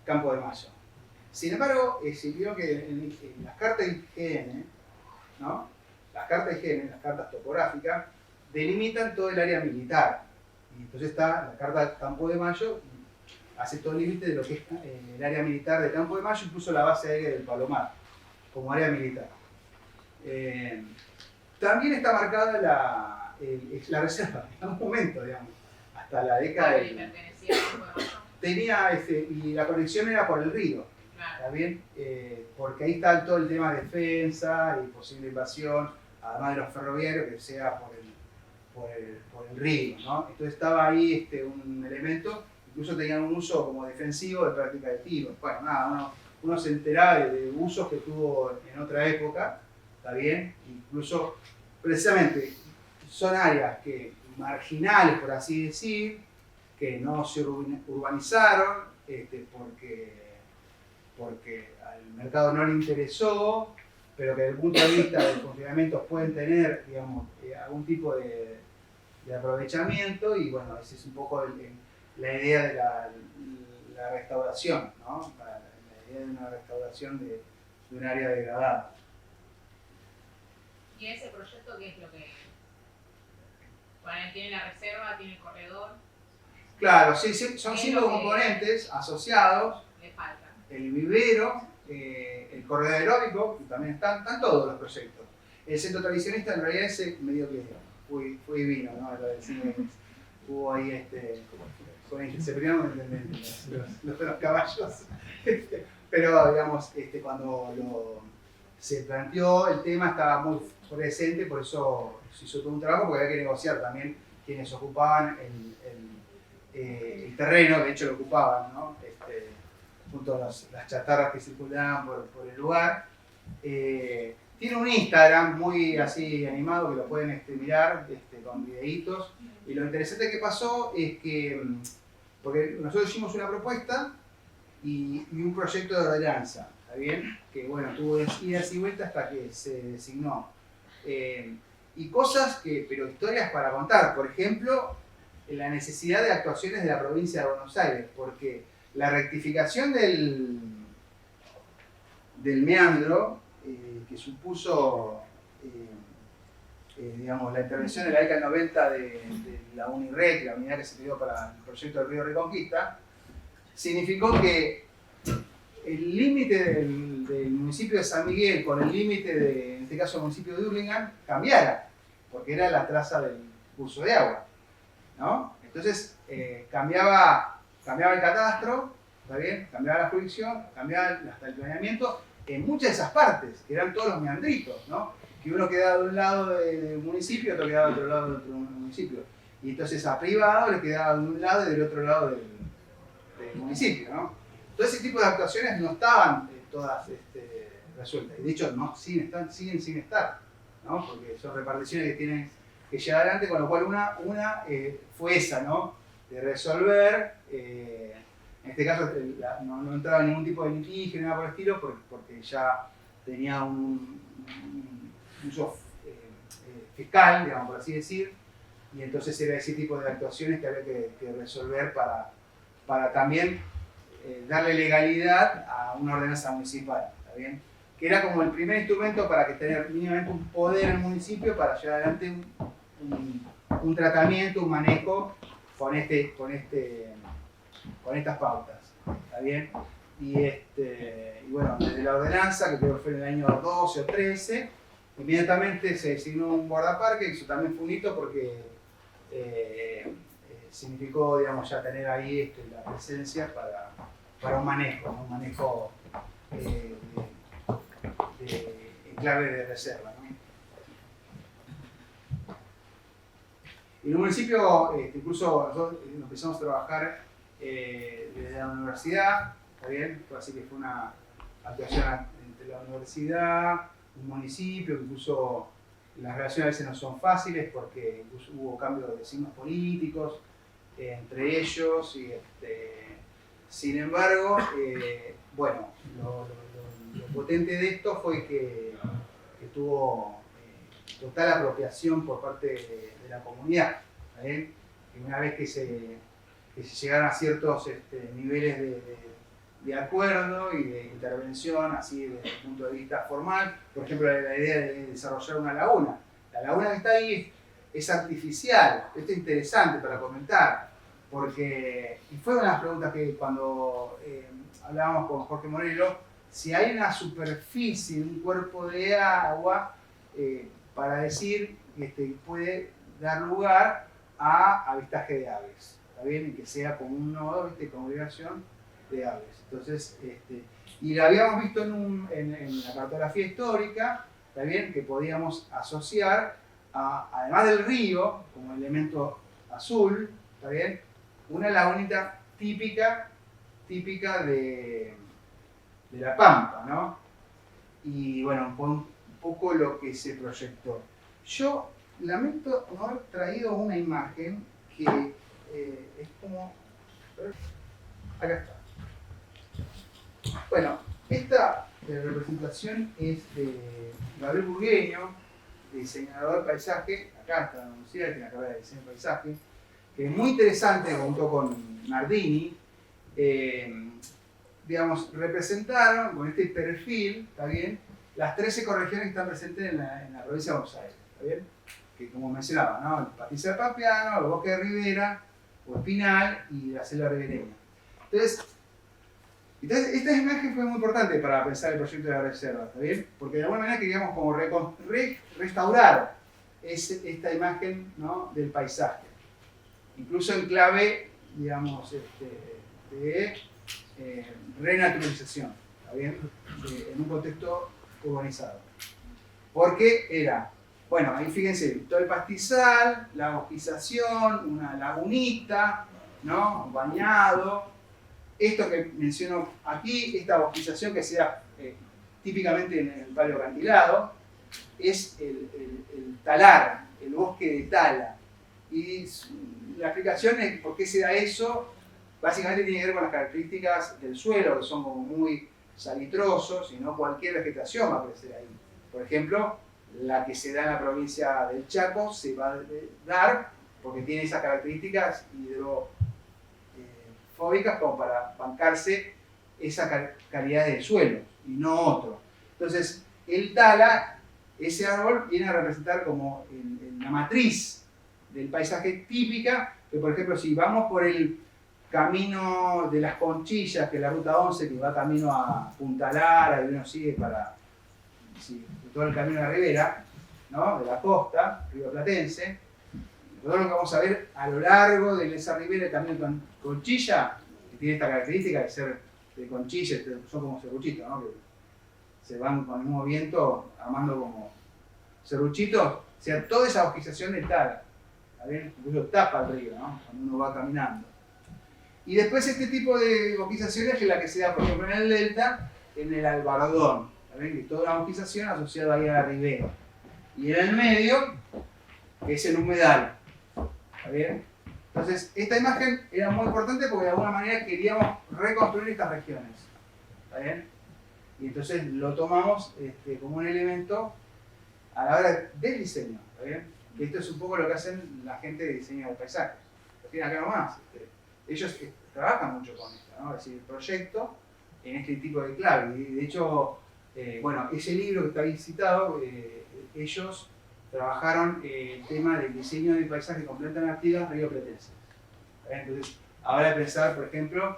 Campo de Mayo. Sin embargo, se vio que en las cartas IGN, ¿no? Las cartas IGN, las cartas topográficas, delimitan todo el área militar. Y entonces está la carta Campo de Mayo, hace todo el límite de lo que es el área militar de Campo de Mayo, incluso la base aérea del Palomar, como área militar. También está marcada la reserva, en un momento, digamos, hasta la década de... Tenía, y la conexión era por el río, ¿está bien? Porque ahí está todo el tema de defensa y posible invasión, además de los ferroviarios, que sea por el río, ¿no? Entonces estaba ahí un elemento, incluso tenían un uso como defensivo de práctica de tiro. Bueno, nada, uno se enteraba de usos que tuvo en otra época, ¿está bien? Incluso, precisamente, son áreas marginales, por así decir, que no se urbanizaron porque al mercado no le interesó, pero que desde el punto de vista de funcionamientos pueden tener, digamos, algún tipo de aprovechamiento, y bueno, esa es un poco la idea de la restauración, ¿no? La idea de una restauración de un área degradada. ¿Y ese proyecto qué es lo que tiene la reserva, tiene el corredor? Claro, sí, son 5 componentes asociados. Le falta. El vivero, el corredor aeróbico, y también están todos los proyectos. El centro tradicionista en realidad ese medio que fue divino, ¿no? Hubo ahí se pelearon los caballos. Pero digamos, cuando se planteó el tema estaba muy presente, por eso se hizo todo un trabajo, porque había que negociar también quienes ocupaban el terreno, de hecho lo ocupaban, ¿no? Junto a las chatarras que circulaban por el lugar. Tiene un Instagram muy así animado que lo pueden mirar con videitos. Y lo interesante que pasó es que, porque nosotros hicimos una propuesta y un proyecto de ordenanza, ¿está bien? Que bueno, tuvo idas y vueltas hasta que se designó. Y cosas pero historias para contar. Por ejemplo, la necesidad de actuaciones de la provincia de Buenos Aires, porque la rectificación del meandro que supuso digamos, la intervención de la década del 90 de la UNIREC, la unidad que se pidió para el proyecto del Río Reconquista, significó que el límite del municipio de San Miguel con el límite en este caso, el municipio de Hurlingham, cambiara, porque era la traza del curso de agua, ¿no? Entonces, cambiaba el catastro, ¿está bien? Cambiaba la jurisdicción, cambiaba hasta el planeamiento en muchas de esas partes, que eran todos los meandritos, ¿no? Que uno quedaba de un lado del municipio, otro quedaba de otro lado del otro municipio. Y entonces a privado le quedaba de un lado y del otro lado del municipio, ¿no? Todo ese tipo de actuaciones no estaban todas resueltas. Y de hecho, siguen sin estar, ¿no? Porque son reparticiones que tienen que llevar adelante, con lo cual una fue esa, ¿no? De resolver, en este caso no entraba en ningún tipo de litigio ni nada por el estilo, porque ya tenía un uso fiscal, digamos, por así decir, y entonces era ese tipo de actuaciones que había que resolver para también darle legalidad a una ordenanza municipal, ¿está bien? Que era como el primer instrumento para que tener mínimamente un poder en el municipio para llevar adelante un tratamiento, un manejo con estas pautas, ¿está bien? Y bueno, desde la ordenanza, que creo que fue en el año 12 o 13, inmediatamente se designó un guardaparque, y eso también fue un hito porque significó, digamos, ya tener ahí la presencia para un manejo, ¿no? Un manejo en clave de reserva, ¿no? En un municipio, incluso nosotros empezamos a trabajar desde la universidad, ¿está bien? Así que fue una actuación entre la universidad, un municipio, que incluso las relaciones a veces no son fáciles porque incluso hubo cambios de signos políticos entre ellos, y Sin embargo, bueno, lo potente de esto fue que tuvo total apropiación por parte de la comunidad. ¿Bien? Y una vez que se llegaron a ciertos niveles de acuerdo y de intervención, así desde el punto de vista formal, por ejemplo, la idea de desarrollar una laguna. La laguna que está ahí es artificial. Esto es interesante para comentar, porque, y fue una de las preguntas que cuando hablábamos con Jorge Morelo, si hay una superficie, un cuerpo de agua, para decir que puede dar lugar a avistaje de aves, ¿está bien? Y que sea como un nodo, congregación de aves. Entonces, y lo habíamos visto en la cartografía histórica, ¿está bien? Que podíamos asociar, además del río, como elemento azul, ¿está bien? Una lagunita típica de la Pampa, ¿no? Y bueno, fue un poco lo que se proyectó. Yo lamento no haber traído una imagen que es como... Acá está. Bueno, esta representación es de Gabriel Burgueño, diseñador de paisaje, acá está anunciada, que es la carrera de diseño de paisaje, que es muy interesante junto con Nardini. Digamos, representaron con este perfil, ¿está bien?, las 13 ecorregiones que están presentes en la provincia de Buenos Aires, ¿está bien? Que como mencionaba, ¿no? El pastizal del Pampeano, el bosque de ribera, o espinal y la selva ribereña. Entonces, esta imagen fue muy importante para pensar el proyecto de la reserva, ¿está bien? Porque de alguna manera queríamos como restaurar esta imagen, ¿no?, del paisaje. Incluso en clave, digamos, de renaturalización, ¿está bien? En un contexto urbanizado. Porque era, bueno, ahí fíjense, todo el pastizal, la bosquización, una lagunita, ¿no?, bañado. Esto que menciono aquí, esta bosquización que se da típicamente en el paleocantilado, es el talar, el bosque de tala. Y la explicación es por qué se da eso, básicamente tiene que ver con las características del suelo, que son como muy salitrosos, y no cualquier vegetación va a crecer ahí. Por ejemplo, la que se da en la provincia del Chaco se va a dar porque tiene esas características hidrofóbicas como para bancarse esa calidad del suelo y no otro. Entonces, el tala, ese árbol, viene a representar como la matriz del paisaje típica, que por ejemplo, si vamos por el camino de las Conchillas, que es la ruta 11, que va camino a Punta Lara, y uno sigue para todo el camino de la ribera, ¿no?, de la costa rioplatense, nosotros lo que vamos a ver a lo largo de esa ribera, el camino de Conchilla, que tiene esta característica de ser de conchilla, son como serruchitos, ¿no?, que se van con el mismo viento armando como serruchitos, o sea, toda esa bosquización de tala, incluso tapa el río, ¿no?, cuando uno va caminando. Y después este tipo de bosquizaciones es la que se da, por ejemplo, en el delta, en el Albardón, que es toda una bosquización asociada ahí a la ribera. Y en el medio, que es el humedal, ¿está bien? Entonces, esta imagen era muy importante porque de alguna manera queríamos reconstruir estas regiones, ¿está bien? Y entonces lo tomamos como un elemento a la hora del diseño, ¿está bien? Que esto es un poco lo que hacen la gente de diseño de paisajes. Lo tienen acá nomás. Ellos trabajan mucho con esto, ¿no? Es decir, el proyecto en este tipo de clave. Y de hecho, bueno, ese libro que está ahí citado, ellos trabajaron el tema del diseño de paisaje con plantas nativas rioplatenses. Entonces, ahora de pensar, por ejemplo,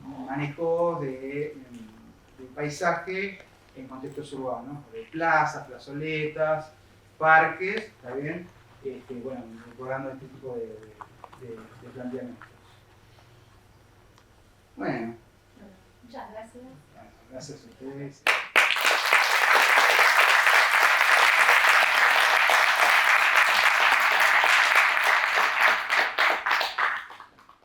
manejo de paisaje en contextos urbanos, de plazas, plazoletas, parques, ¿está bien? Bueno, incorporando este tipo de planteamientos. Bueno. Muchas gracias. Gracias a ustedes.